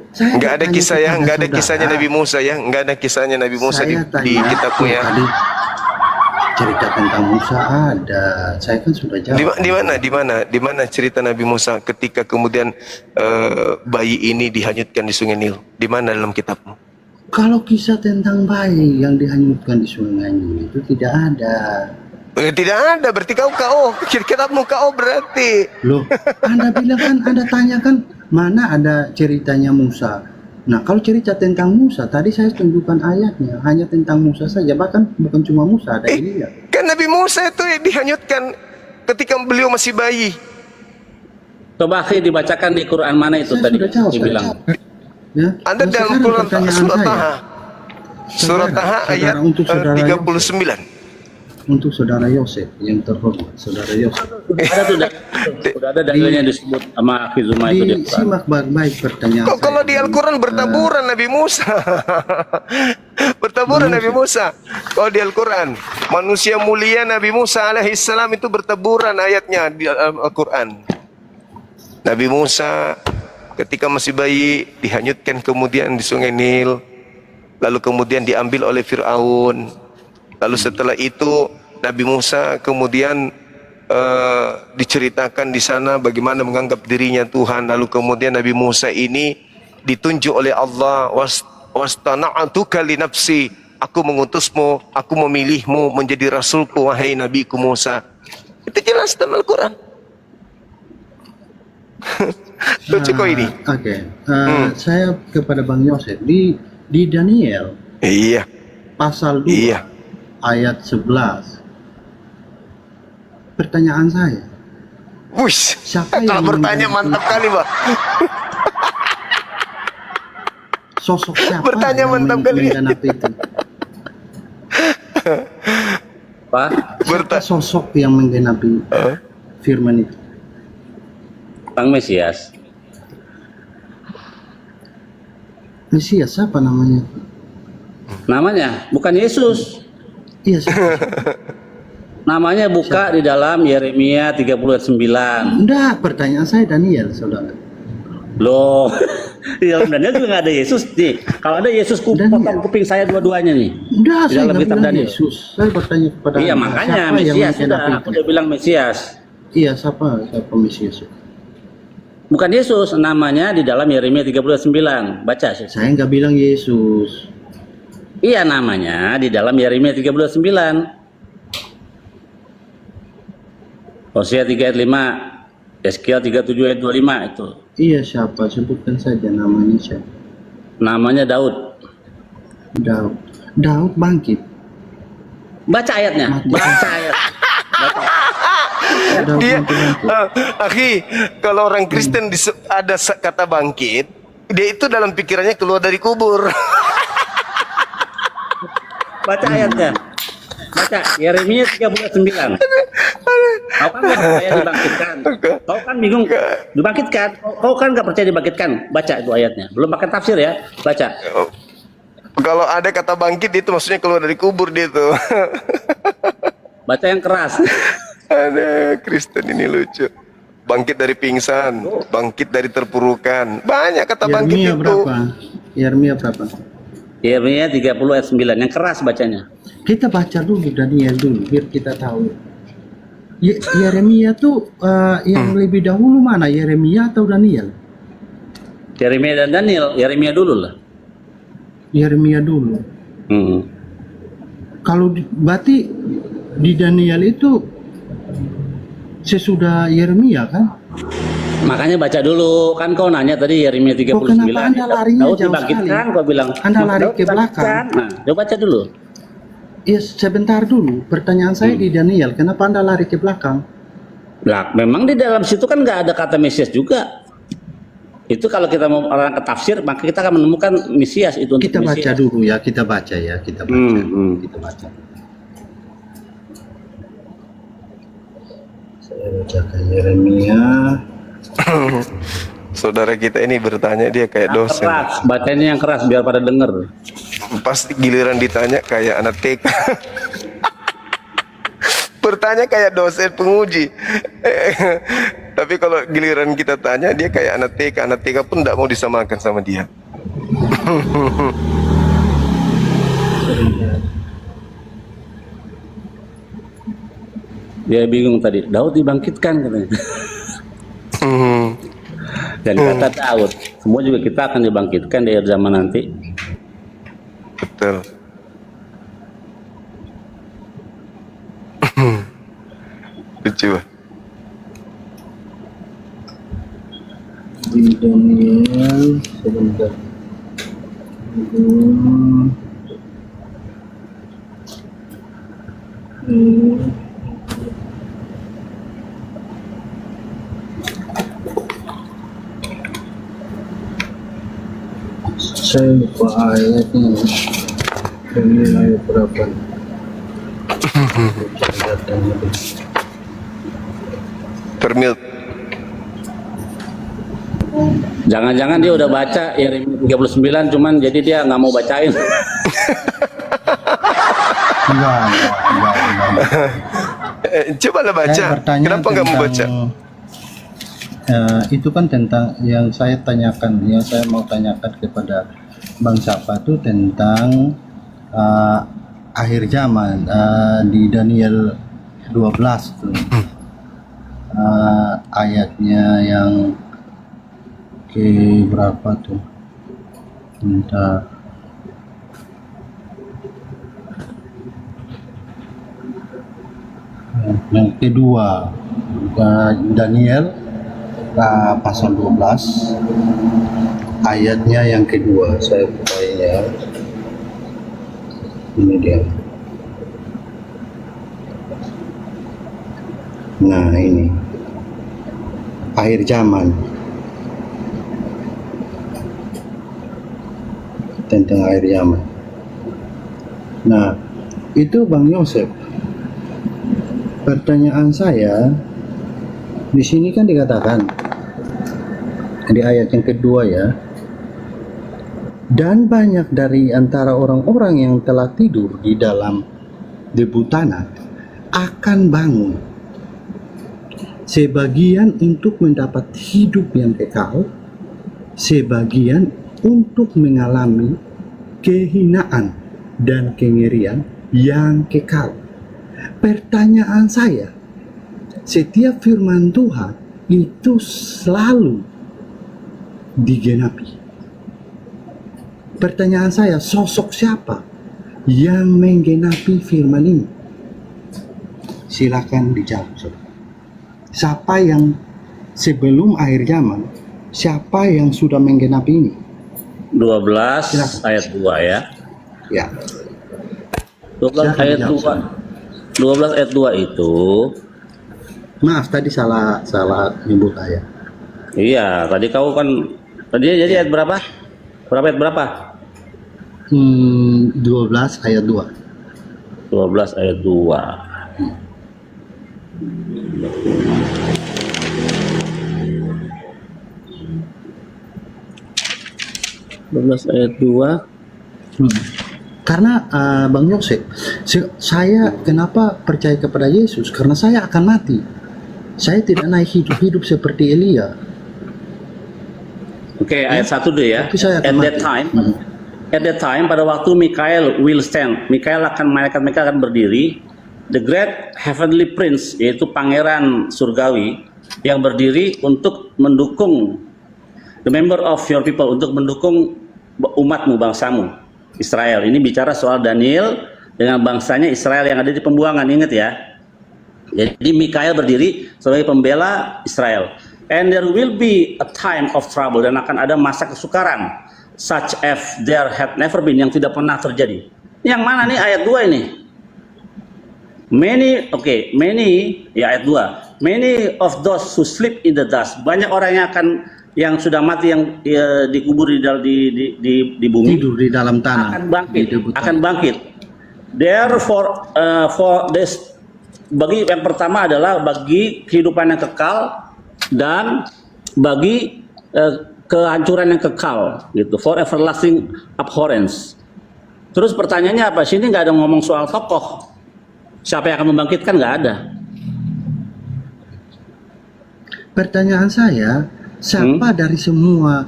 Nggak ada kisah ya, nggak ada kisahnya Nabi Musa ya, nggak ada kisahnya Nabi Musa di kitabmu ya. Tadi cerita tentang Musa ada, saya kan sudah jawab. Di mana cerita Nabi Musa ketika kemudian bayi ini dihanyutkan di Sungai Nil? Di mana dalam kitabmu? Kalau kisah tentang bayi yang dihanyutkan di Sungai Nil itu tidak ada. Tidak ada, berarti kau kitabmu kau berarti. Loh, Anda bilang kan, Anda tanyakan mana ada ceritanya Musa. Nah, kalau cerita tentang Musa, tadi saya tunjukkan ayatnya, hanya tentang Musa saja, bahkan bukan cuma Musa, ada Elia. Kan Nabi Musa itu dihanyutkan ketika beliau masih bayi. Coba akhi dibacakan di Quran mana itu Saya tadi sudah jawab, dibilang. Ya. Ada Nah, dalam sekarang Quran pertanyaan surat saya. Taha. Surat Taha ayat untuk saudara 39. Untuk saudara Yosef yang terhormat, saudara Yosef. Sudah ada dalilnya disebut sama akhi Zuma itu di Quran. Simak baik-baik pertanyaan Kok kalau saya. di Al-Quran bertaburan Nabi Musa? Bertaburan Nabi Musa. Kalau di Al-Quran, manusia mulia Nabi Musa alaihissalam itu bertaburan ayatnya di Al-Quran. Nabi Musa ketika masih bayi dihanyutkan kemudian di Sungai Nil, lalu kemudian diambil oleh Fir'aun. Lalu setelah itu Nabi Musa kemudian diceritakan di sana bagaimana menganggap dirinya Tuhan. Lalu kemudian Nabi Musa ini ditunjuk oleh Allah, wastana'atuka li nafsi, aku mengutusmu, aku memilihmu menjadi rasulku wahai nabiku Musa. Itu jelas dalam Al-Quran. Lucu kok ini. Oke. Saya kepada Bang Yosef di Daniel Iya. pasal 2 Iya. ayat 11. Pertanyaan saya, Wush. siapa Kalau yang bertanya mantap kali, Pak. sosok siapa Bertanya yang mantap kali. menggenapi itu? Pak, Siapa sosok yang menggenapi firman itu? Bang Mesias. Mesias siapa namanya? Namanya bukan Yesus. Iya, siapa? Namanya buka di dalam Yeremia 39. Enggak, pertanyaan saya Daniel, saudara. Loh, di dalam Daniel juga nggak ada Yesus nih. Kalau ada Yesus, potong kuping saya dua-duanya nih. Enggak, Di saya dalam nggak kitab bilang Daniel. Yesus. Saya bertanya kepada Iya, Anda, makanya siapa yang Mesias sudah. menggenapi Aku itu? udah bilang Mesias. Iya, siapa Mesias? Bukan Yesus, namanya di dalam Yeremia 39. Baca sih. Saya nggak bilang Yesus. Iya, namanya di dalam Yeremia 39. Hosea 3 ayat 5, Yeskiel 37 ayat 25 itu. Iya, siapa? Sebutkan saja namanya siapa. Namanya Daud. Daud. Daud bangkit. Baca ayatnya. Baca ayat. Baca. Daud Dia, bangkit. akhi, kalau orang Kristen ada kata bangkit, dia itu dalam pikirannya keluar dari kubur. Baca ayatnya. Baca Yeremia 39. Kau kan nggak percaya dibangkitkan. Kau kan bingung dibangkitkan. Kau kan nggak percaya dibangkitkan. Baca itu ayatnya. Belum pakai tafsir ya. Baca. Kalau ada kata bangkit itu maksudnya keluar dari kubur dia tuh. Baca yang keras. Ada Kristen ini lucu. Bangkit dari pingsan, bangkit dari terpurukan. Banyak kata bangkit Yeremia itu. berapa? Yeremia berapa? Yeremia 30 ayat 9 yang keras bacanya. Kita baca dulu Daniel dulu biar kita tahu. Yeremia tuh yang lebih dahulu mana? Yeremia atau Daniel? Yeremia dan Daniel, Yeremia dulu lah. Yeremia dulu. Kalau berarti di Daniel itu sesudah Yeremia kan? Makanya baca dulu, kan kau nanya tadi Yeremia 39. Kok kenapa Anda larinya Daud jauh dibangkitkan, sekali? kau bilang. Anda lari Daud ke belakang. dibangkitkan. Nah, coba baca dulu. Ya sebentar dulu. Pertanyaan saya di Daniel, kenapa Anda lari ke belakang? Lah, memang di dalam situ kan nggak ada kata Mesias juga. Itu kalau kita mau orang ke tafsir, maka kita akan menemukan Mesias itu untuk Kita baca Mesias. dulu ya, kita baca ya, kita baca. Kita baca. Saya bacakan Yeremia. Saudara kita ini bertanya dia kayak Yang dosen. keras, bacanya yang keras biar pada denger. Pasti giliran ditanya kayak anak TK. Bertanya kayak dosen penguji. Tapi kalau giliran kita tanya dia kayak anak TK pun tidak mau disamakan sama dia. Dia bingung tadi, Daud dibangkitkan katanya. Dan kata Daud, semua juga kita akan dibangkitkan di akhir zaman nanti. Betul. Lucu. Di Daniel sebentar. Saya lupa ayatnya. Ini ayat berapa? Termil. Jangan-jangan dia udah baca Yeremia 39, cuman jadi dia nggak mau bacain. Enggak. Cobalah baca. Saya bertanya Kenapa nggak mau baca? Itu kan tentang yang saya tanyakan, yang saya mau tanyakan kepada Bang Sapa itu tentang akhir zaman di Daniel 12 tuh. Ayatnya yang ke berapa tuh? Bentar. Yang kedua, Daniel pasal 12 ayatnya yang kedua. Saya buka ya, ini dia. Nah ini akhir zaman, tentang akhir zaman. Nah itu Bang Yosef, pertanyaan saya di sini kan dikatakan di ayat yang kedua ya, dan banyak dari antara orang-orang yang telah tidur di dalam debu tanah akan bangun, sebagian untuk mendapat hidup yang kekal, sebagian untuk mengalami kehinaan dan kengerian yang kekal. Pertanyaan saya, setiap firman Tuhan itu selalu digenapi. Pertanyaan saya, sosok siapa yang menggenapi firman ini? Silakan dijawab. Siapa yang sebelum akhir zaman, siapa yang sudah menggenapi ini? 12 Silakan. ayat 2 ya. Ya. 12 Silakan ayat dijawab. 2. 12 ayat 2 itu. Maaf tadi salah nyebut ayat. Iya, tadi kau kan tadi jadi ayat berapa? Berapa ayat berapa? 12 ayat 2. 12 ayat 2. Ayat 2. Karena Bang Yosef, saya kenapa percaya kepada Yesus? Karena saya akan mati. Saya tidak naik hidup seperti Elia. Oke, ayat 1 dulu ya. Tapi saya akan At mati. that time, At that time, pada waktu Mikael will stand, malaikat Mikael akan berdiri. The great heavenly prince, yaitu pangeran surgawi, yang berdiri untuk mendukung the member of your people, untuk mendukung umatmu, bangsamu, Israel. Ini bicara soal Daniel dengan bangsanya Israel yang ada di pembuangan, ingat ya. Jadi Mikael berdiri sebagai pembela Israel. And there will be a time of trouble, dan akan ada masa kesukaran, such as there had never been, yang tidak pernah terjadi. Yang mana nih ayat 2 ini? Many, ya ayat 2. Many of those who sleep in the dust, banyak orang yang sudah mati, yang dikubur di bumi, Tidur di dalam tanah. akan bangkit. Therefore, for this, bagi yang pertama adalah bagi kehidupan yang kekal dan bagi kehancuran yang kekal, gitu. For everlasting abhorrence. Terus pertanyaannya apa? Sini nggak ada ngomong soal tokoh. Siapa yang akan membangkitkan? Nggak ada. Pertanyaan saya, siapa dari semua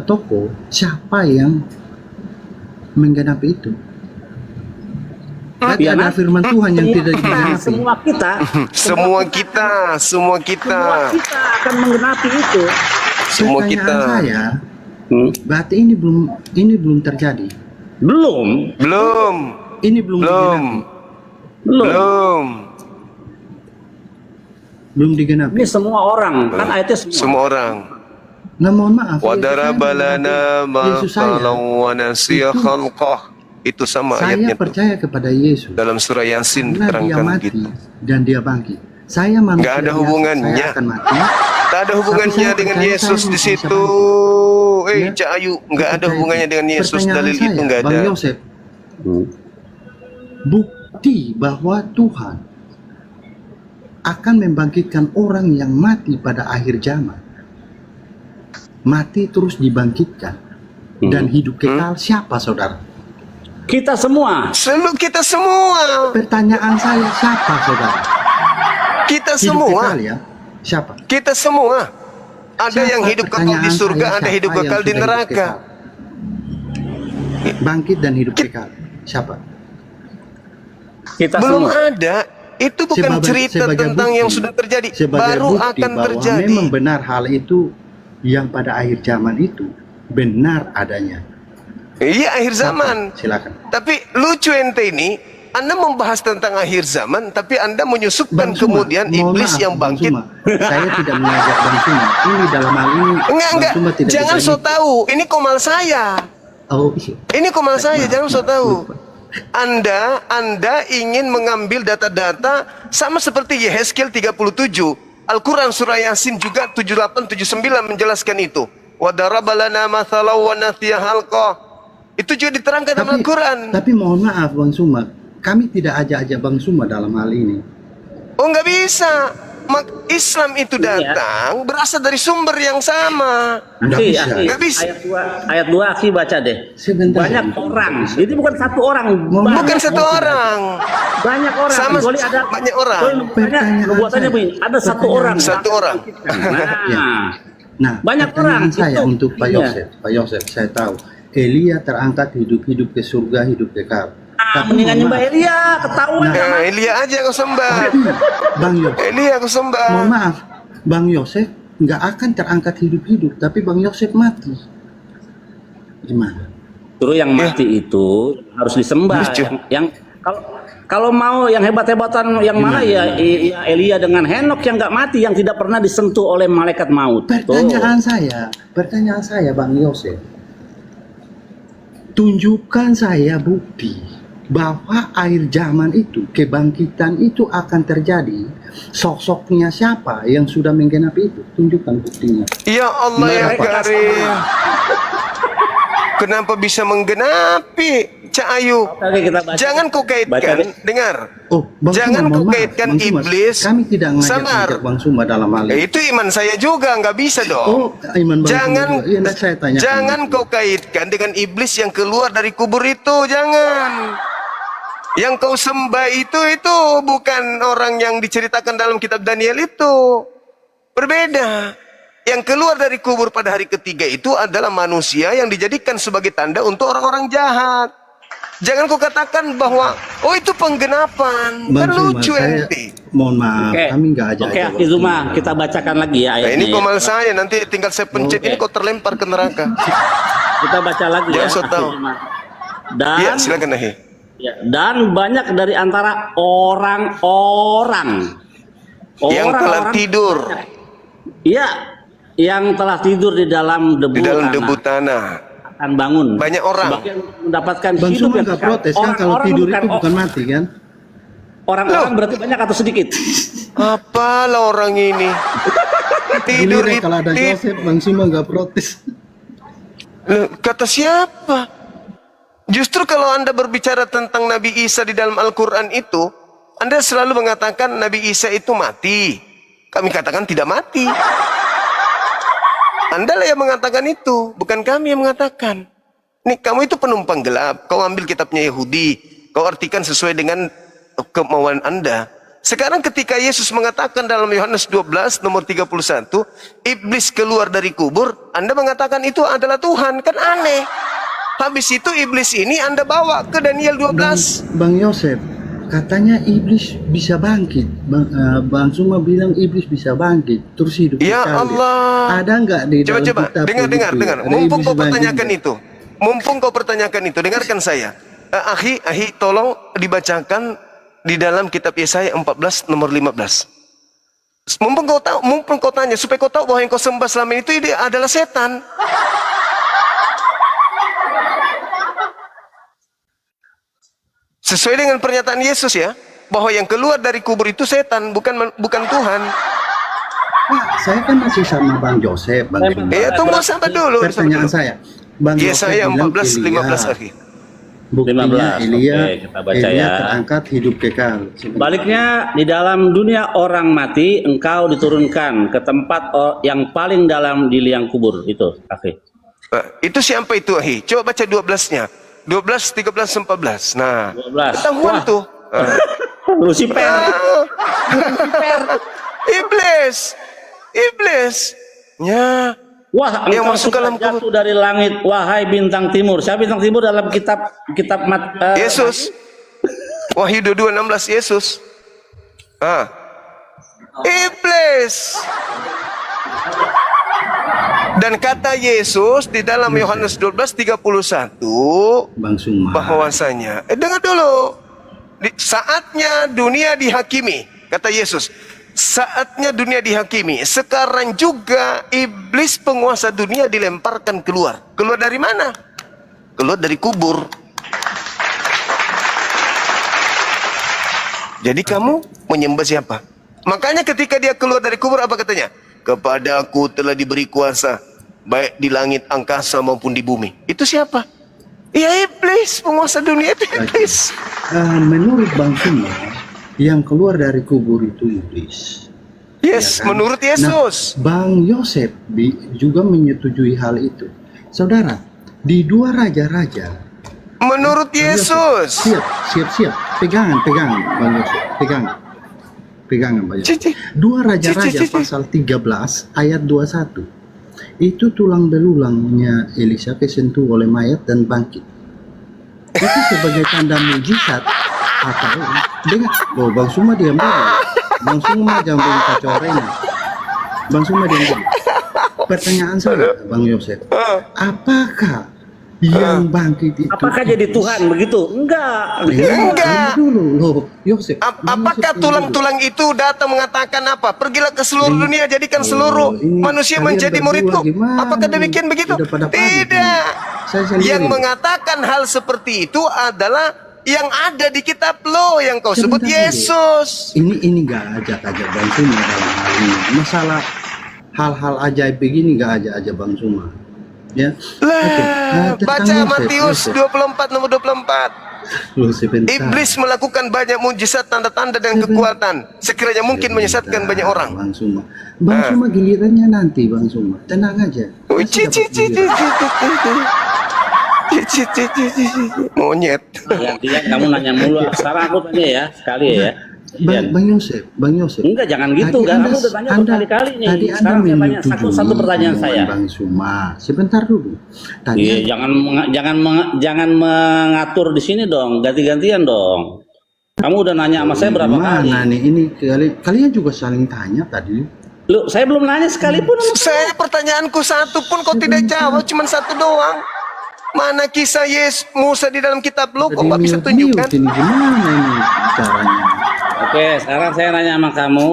tokoh, siapa yang menggenapi itu? Berarti Ya, ada firman Tuhan yang tidak digenapi. Semua kita akan menggenapi itu. Semua kita. Pertanyaan saya, berarti ini belum terjadi. Belum. Ini belum digenapi. Belum digenapi. Ini semua orang, kan ayatnya Semua orang. Nah, mohon maaf. Wadarabalana Yesus saya, mathalau wa nasiya khalqah. Itu sama saya ayatnya tuh. percaya kepada Yesus. Dalam surah Yasin Karena dia diterangkan mati gitu. dan dia bangkit. Saya manusia. Nggak ada hubungannya. Saya akan mati. Tak ada hubungannya Tapi saya dengan percaya Yesus saya di bisa situ. Ya. Cak Ayu, nggak ada Percaya hubungannya itu. dengan Yesus. Pertanyaan Dalil saya, itu nggak ada. Bang Yosef, bukti bahwa Tuhan akan membangkitkan orang yang mati pada akhir zaman. Mati terus dibangkitkan dan hidup kekal siapa, saudara? kita semua. Selalu kita semua. Pertanyaan saya, siapa, saudara? Kita Hidup semua. kekal ya? Siapa? Kita semua. Ada Siapa? yang hidup kekal di Pertanyaan surga, saya, ada siapa hidup yang kekal di sudah hidup neraka. kekal? Bangkit dan hidup kekal. Siapa? Kita Belum semua. ada. Itu bukan cerita tentang yang sudah terjadi. Baru bukti akan bahwa terjadi. memang benar hal itu yang pada akhir zaman itu benar adanya. Iya, akhir zaman. Silakan. Tapi lucu ente ini, Anda membahas tentang akhir zaman, tapi Anda menyusupkan Bang Suma, kemudian mohon iblis maaf, yang Bang bangkit. Suma. Saya tidak mengajak Bang Suma. Ini dalam hal ini Enggak. Bang Suma tidak Jangan bisa so ini. tahu. Ini komal saya. Oh, iya. Ini komal saya, jangan so tahu. Lupa. Anda ingin mengambil data-data sama seperti Yehezkiel 37. Al-Quran surah Yasin juga 78 79 menjelaskan itu. Wadarabalana mathalau wa nathiya halqa. Itu juga diterangkan dalam Al-Quran. Tapi mohon maaf Bang Suma, kami tidak ajak-ajak Bang Suma dalam hal ini. Oh, nggak bisa. Islam itu datang berasal dari sumber yang sama. Nggak bisa. Ayat 2 Aki baca deh. Sebentar. Banyak orang. Ini bukan satu orang. Bukan satu orang. Banyak orang. Sama Kecuali ada banyak orang. Kebuatannya begini. Ada satu orang. Satu orang. Nah, Nah, banyak pertanyaan orang saya itu. untuk Pak Iya. Yosef. Pak Yosef, saya tahu Elia terangkat hidup-hidup ke surga, hidup kekal. Tapi mendingan mohon nyembah maaf, Elia, ketahuan. Nah, Elia aja kau sembah. Bang Yosef, Elia kau sembah. mohon maaf, Bang Yosef nggak akan terangkat hidup-hidup, tapi Bang Yosef mati. Gimana? Justru yang mati itu harus disembah. Lucu. Yang kalau mau yang hebat-hebatan yang mana ya Elia dengan Henok yang nggak mati, yang tidak pernah disentuh oleh malaikat maut. Pertanyaan saya, Bang Yosef, tunjukkan saya bukti bahwa akhir zaman itu, kebangkitan itu akan terjadi. Sosoknya siapa yang sudah menggenapi itu? Tunjukkan buktinya. Ya Allah ya Mereka Karim. Kenapa bisa menggenapi, Cak Ayu? Oke, kita baca. Jangan kau Baca kaitkan, deh. dengar. Oh, Bang Jangan Suma, kau mohon maaf, kaitkan Bang Suma, iblis. kami tidak Sabar. ngajak Bang Suma dalam hal ini. Itu iman saya juga, nggak bisa dong. Oh, iman Bang Jangan, Suma juga. Iya, nah, saya tanya. jangan kau kaitkan dengan iblis yang keluar dari kubur itu, jangan. Yang kau sembah itu bukan orang yang diceritakan dalam kitab Daniel itu. Berbeda. Yang keluar dari kubur pada hari ketiga itu adalah manusia yang dijadikan sebagai tanda untuk orang-orang jahat. Jangan kau katakan bahwa oh itu penggenapan. Bang Kan Suma, lucu saya ente. mohon maaf, Oke. kami nggak aja. Oke, Akhi Zuma, kita bacakan lagi ya Nah, ayatnya. ini ya. komal saya, nanti tinggal saya pencet ini kau terlempar ke neraka. Kita baca lagi ya. Jangan so Akhi tahu. Zuma. Dan Iya, silakan Ahi. ya, dan banyak dari antara orang-orang Yang telah tidur Iya, yang telah tidur di dalam debu, di dalam tanah, debu tanah. akan bangun. Banyak orang. Sebagian mendapatkan Bang hidup Suma yang nggak kekal. protes kan kalau Orang-orang tidur itu bukan oh, mati kan? orang-orang berarti banyak atau sedikit? Apalah orang ini. Tidur Giliran kalau ada di Joseph, Bang Suma nggak protes. kata siapa? Justru kalau Anda berbicara tentang Nabi Isa di dalam Al-Quran itu, Anda selalu mengatakan Nabi Isa itu mati. Kami katakan tidak mati. Anda lah yang mengatakan itu, bukan kami yang mengatakan. Nih, kamu itu penumpang gelap. Kau ambil kitabnya Yahudi, kau artikan sesuai dengan kemauan Anda. Sekarang ketika Yesus mengatakan dalam Yohanes 12 nomor 31, iblis keluar dari kubur, Anda mengatakan itu adalah Tuhan. Kan aneh. Habis itu iblis ini Anda bawa ke Daniel 12. Bang Yosef, katanya iblis bisa bangkit. Bang Suma bilang iblis bisa bangkit, terus hidup Ya kembali. Allah. Ada nggak di dalam Coba-coba, kitab dengar. begitu? Ada Mumpung iblis kau bangkit pertanyakan nggak? itu. Mumpung kau pertanyakan itu, dengarkan saya. Ahi, tolong dibacakan di dalam kitab Yesaya 14 nomor 15. Mumpung kau tanya, supaya kau tahu bahwa yang kau sembah selama itu adalah setan. Sesuai dengan pernyataan Yesus ya, bahwa yang keluar dari kubur itu setan, bukan Tuhan. Pak, saya kan masih sama Bang Joseph, Bang Suma. Ya tunggu sampai dulu. Pertanyaan saya, Bang Yesaya Joseph bilang 14 Elia. 15 Ahi. Buktinya 15, Elia, oke, kita baca Elia ya. terangkat hidup kekal. Baliknya, di dalam dunia orang mati, engkau diturunkan ke tempat yang paling dalam di liang kubur. Itu, Akhi. Itu siapa itu Ahi? Coba baca 12-nya. 12, 13, 14. Nah, 12. ketahuan Wah. tuh. Lucifer. Iblis. Ya. Wah, Yang engkau masuk sudah dalam kubur. jatuh dari langit, wahai bintang timur. Siapa bintang timur dalam kitab Yesus. Wahyu 22:16 Yesus. Iblis. Dan kata Yesus di dalam Yohanes 12:31 Bang Suma. bahwasanya dengar dulu, saatnya dunia dihakimi, kata Yesus, saatnya dunia dihakimi. Sekarang juga iblis penguasa dunia dilemparkan keluar. Keluar dari mana? Keluar dari kubur. Jadi kamu menyembah siapa? Makanya ketika dia keluar dari kubur apa katanya? Kepadaku telah diberi kuasa baik di langit angkasa maupun di bumi. Itu siapa? Ya iblis, penguasa dunia itu iblis. Menurut Bang Suma, yang keluar dari kubur itu iblis. Yes, Ya kan? menurut Yesus. Nah, Bang Yosef juga menyetujui hal itu. Saudara, di dua raja-raja. Menurut Yesus. Siap. Pegangan, Bang Yosef. Pegangan, Bang Yosef. Cici. Dua raja-raja Cici. pasal 13 ayat 21. Itu tulang belulangnya Elisa kesentuh oleh mayat dan bangkit. Itu sebagai tanda mujizat atau dengar, Bang Suma diam dulu. Bang Suma jangan kacau Rena. Bang Suma diam dulu. Pertanyaan saya, Bang Yosef, apakah yang bangkit itu? Apakah jadi Tuhan begitu? Enggak. Enggak. Dulu loh, Yosef. Apakah tulang-tulang itu datang mengatakan apa? Pergilah ke seluruh dunia, jadikan seluruh ini manusia kalian menjadi berdua muridku. gimana Apakah nih? demikian begitu? Udah pada panik Tidak. ini. Saya sendiri. Yang mengatakan hal seperti itu adalah yang ada di kitab lo yang kau sebut Sebentar dulu. Yesus. Ini nggak ajak-ajak Bang Suma dalam hal ini. Masalah hal-hal ajaib begini nggak ajak-ajak Bang Suma. Ya. Lah, Tentang baca Yosef, Matius Yosef. 24 nomor 24. Loh, sebentar. Iblis melakukan banyak mujizat, tanda-tanda dan kekuatan. Sekiranya mungkin menyesatkan banyak orang. Bang Suma. Bang Suma gilirannya nanti Bang Suma. Tenang aja. Oh, Masih dapat giliran. Monyet. Gantian kamu nanya mulu. Sekarang aku tanya ya, sekali ya. Bang Yosef. Enggak, jangan gitu. Tadi Kamu Anda, udah tanya Anda, berkali-kali nih. tadi Anda Sekarang saya tanya menyetujui satu pertanyaan saya. Bang Suma. Sebentar dulu. Tadi Iya, jangan mengatur di sini dong, ganti-gantian dong. Kamu udah nanya sama saya berapa kali? Mana nih ini kalian juga saling tanya tadi. Lu, saya belum nanya sekalipun. Saya pertanyaanku satu pun kau tidak jawab, cuma satu doang. Mana kisah Musa di dalam kitab lu? Kok nggak bisa tunjukkan? Ini gimana ini caranya? Oke, sekarang saya nanya sama kamu.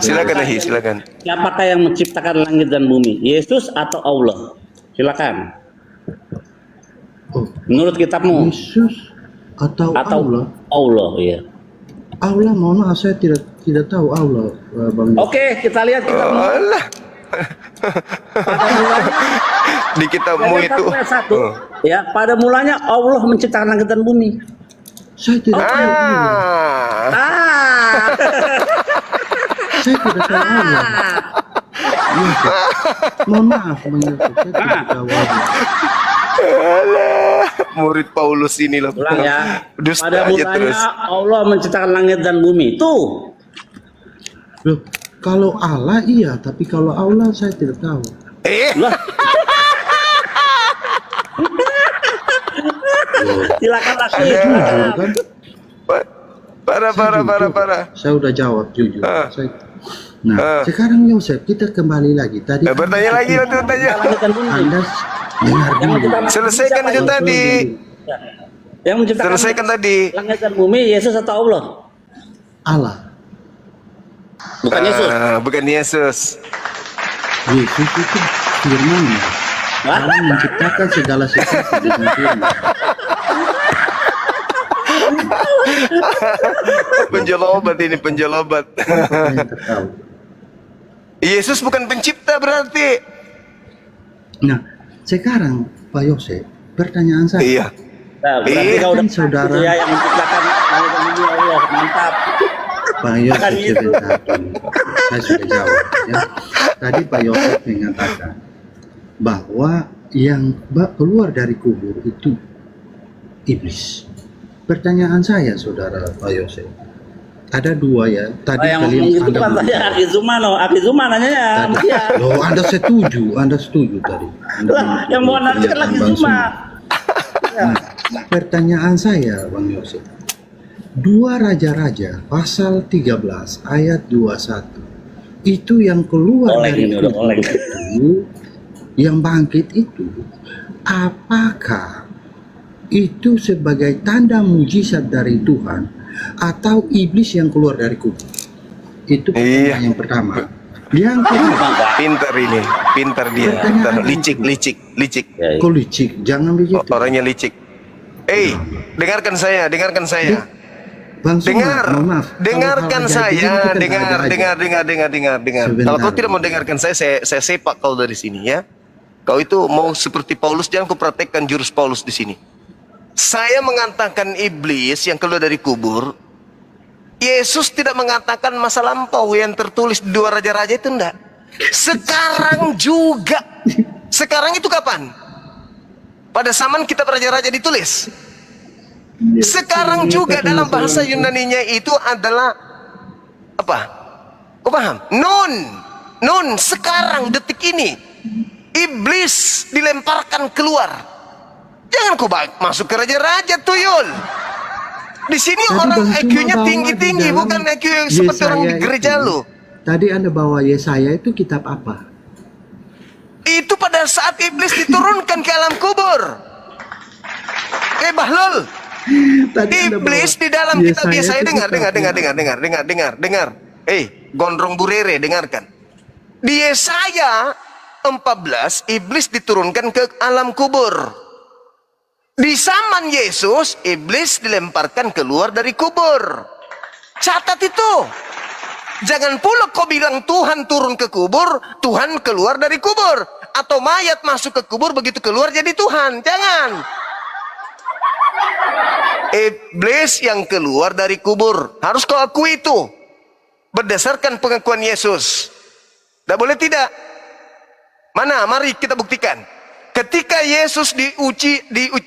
Silakan Ahi, silakan. Siapakah yang menciptakan langit dan bumi? Yesus atau Allah? Silakan. Oh, Menurut kitabmu Yesus atau Allah? Allah, ya. Allah, mohon maaf saya tidak tahu Allah, Bang. Oke, kita lihat kitabmu. Alah. Di kitabmu itu. Ya, pada mulanya Allah menciptakan langit dan bumi. Saya tidak tahu Allah. Saya tidak tahu Allah. Mohon maaf, Bang Yosef, saya tidak tahu Allah. Alah, murid Paulus ini loh. Ulang ya. Dusta Pada aja mulanya terus. Allah menciptakan langit dan bumi. Tuh. Loh, kalau Allah iya, tapi kalau Allah saya tidak tahu. Lah. Silakan lagi. Jujur kan? Parah. Saya udah jawab jujur. Sekarang Yosef, kita kembali lagi. Tadi Bertanya lagi waktu tanya. Langit dan bumi. Anda dengar dulu. Selesaikan aja tadi. Yang menciptakan Selesaikan tadi. langit dan bumi, Yesus atau Allah? Allah. Bukan Yesus. Bukan Yesus. Yesus itu firman. Allah menciptakan segala sesuatu dengan firman. Penjelobat ini penjelobat. Saya tak tahu. Yesus bukan pencipta berarti. Nah, sekarang Pak Yosef, pertanyaan saya. Iya. Nah, berarti Iya, kau udah kan saudara. ya yang menciptakan langit dan bumi Allah. Mantap. Pak Yosef Bukan itu. sebentar dulu. Saya sudah jawab. Ya. Tadi Pak Yosef mengatakan bahwa yang keluar dari kubur itu iblis. Pertanyaan saya, saudara Pak Yosef, ada dua ya. Tadi yang kalian ngomong itu kan tanya Aki Zuma nanya ya. Dia. Loh, Anda setuju tadi. Lah, yang mau nanti kan Aki Zuma. Nah, pertanyaan saya, Bang Yosef. 2 Raja-Raja pasal 13 ayat 21. Itu yang keluar Oleng dari ini udah kubur oleng. itu, yang bangkit itu, apakah itu sebagai tanda mujizat dari Tuhan atau iblis yang keluar dari kubur? Itu pertanyaan yang pertama. Yang kedua, Pintar ini, pintar dia. Pintar. Licik. Ya, kok licik? Jangan begitu. Orangnya licik. Dengarkan saya. Bang Suma, Dengar, mohon maaf. dengarkan Kalau saya. hal kayak gini kita ada Dengar. Sebentar. Kalau kau tidak mau dengarkan saya sepak kau dari sini ya. Kau itu mau seperti Paulus, jangan kau praktekkan jurus Paulus di sini. Saya mengatakan iblis yang keluar dari kubur. Yesus tidak mengatakan masa lampau yang tertulis di 2 Raja-Raja itu enggak. Sekarang juga. Sekarang itu kapan? Pada zaman kitab Raja-Raja ditulis. Sekarang juga dalam bahasa Yunaninya itu adalah apa? Kau paham? Non, sekarang detik ini iblis dilemparkan keluar. Jangan kau masuk ke Raja-Raja tuyul. Di sini Tadi orang Bang Suma IQ-nya bawa tinggi-tinggi, di dalam bukan IQ yang seperti orang di Yesaya gereja itu. lu. Tadi Anda bawa Yesaya itu kitab apa? Itu pada saat iblis diturunkan ke alam kubur. Bahlul. Tadi Anda Iblis bawa di dalam kitab Yesaya, itu dengar. kitab Gondrong Burere, dengarkan. Di Yesaya 14, iblis diturunkan ke alam kubur. Di zaman Yesus, iblis dilemparkan keluar dari kubur. Catat itu. Jangan pula kau bilang Tuhan turun ke kubur, Tuhan keluar dari kubur. Atau mayat masuk ke kubur, begitu keluar jadi Tuhan. Jangan. Iblis yang keluar dari kubur. Harus kau akui itu. Berdasarkan pengakuan Yesus. Tidak boleh tidak. Mana? Mari kita buktikan. Ketika Yesus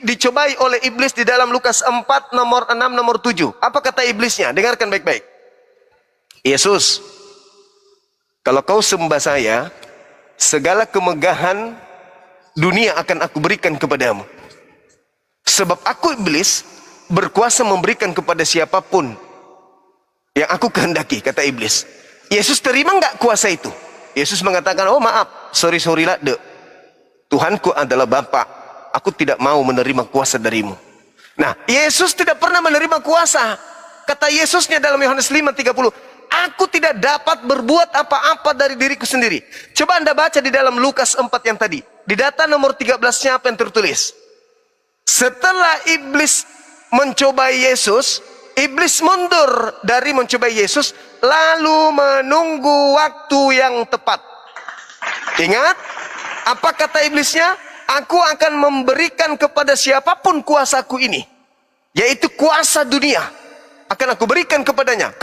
dicobai oleh iblis di dalam Lukas 4 nomor 6 nomor 7. Apa kata iblisnya? Dengarkan baik-baik. Yesus, kalau kau sembah saya, segala kemegahan dunia akan aku berikan kepadamu. Sebab aku iblis berkuasa memberikan kepada siapapun yang aku kehendaki, kata iblis. Yesus terima nggak kuasa itu? Yesus mengatakan, oh maaf, sorry lah, Tuhanku adalah Bapa, aku tidak mau menerima kuasa darimu. Nah, Yesus tidak pernah menerima kuasa. Kata Yesusnya dalam Yohanes 5:30, aku tidak dapat berbuat apa-apa dari diriku sendiri. Coba Anda baca di dalam Lukas 4 yang tadi. Di data nomor 13-nya apa yang tertulis? Setelah iblis mencobai Yesus, iblis mundur dari mencobai Yesus, lalu menunggu waktu yang tepat. Ingat, apa kata iblisnya? Aku akan memberikan kepada siapapun kuasaku ini, yaitu kuasa dunia. Akan aku berikan kepadanya.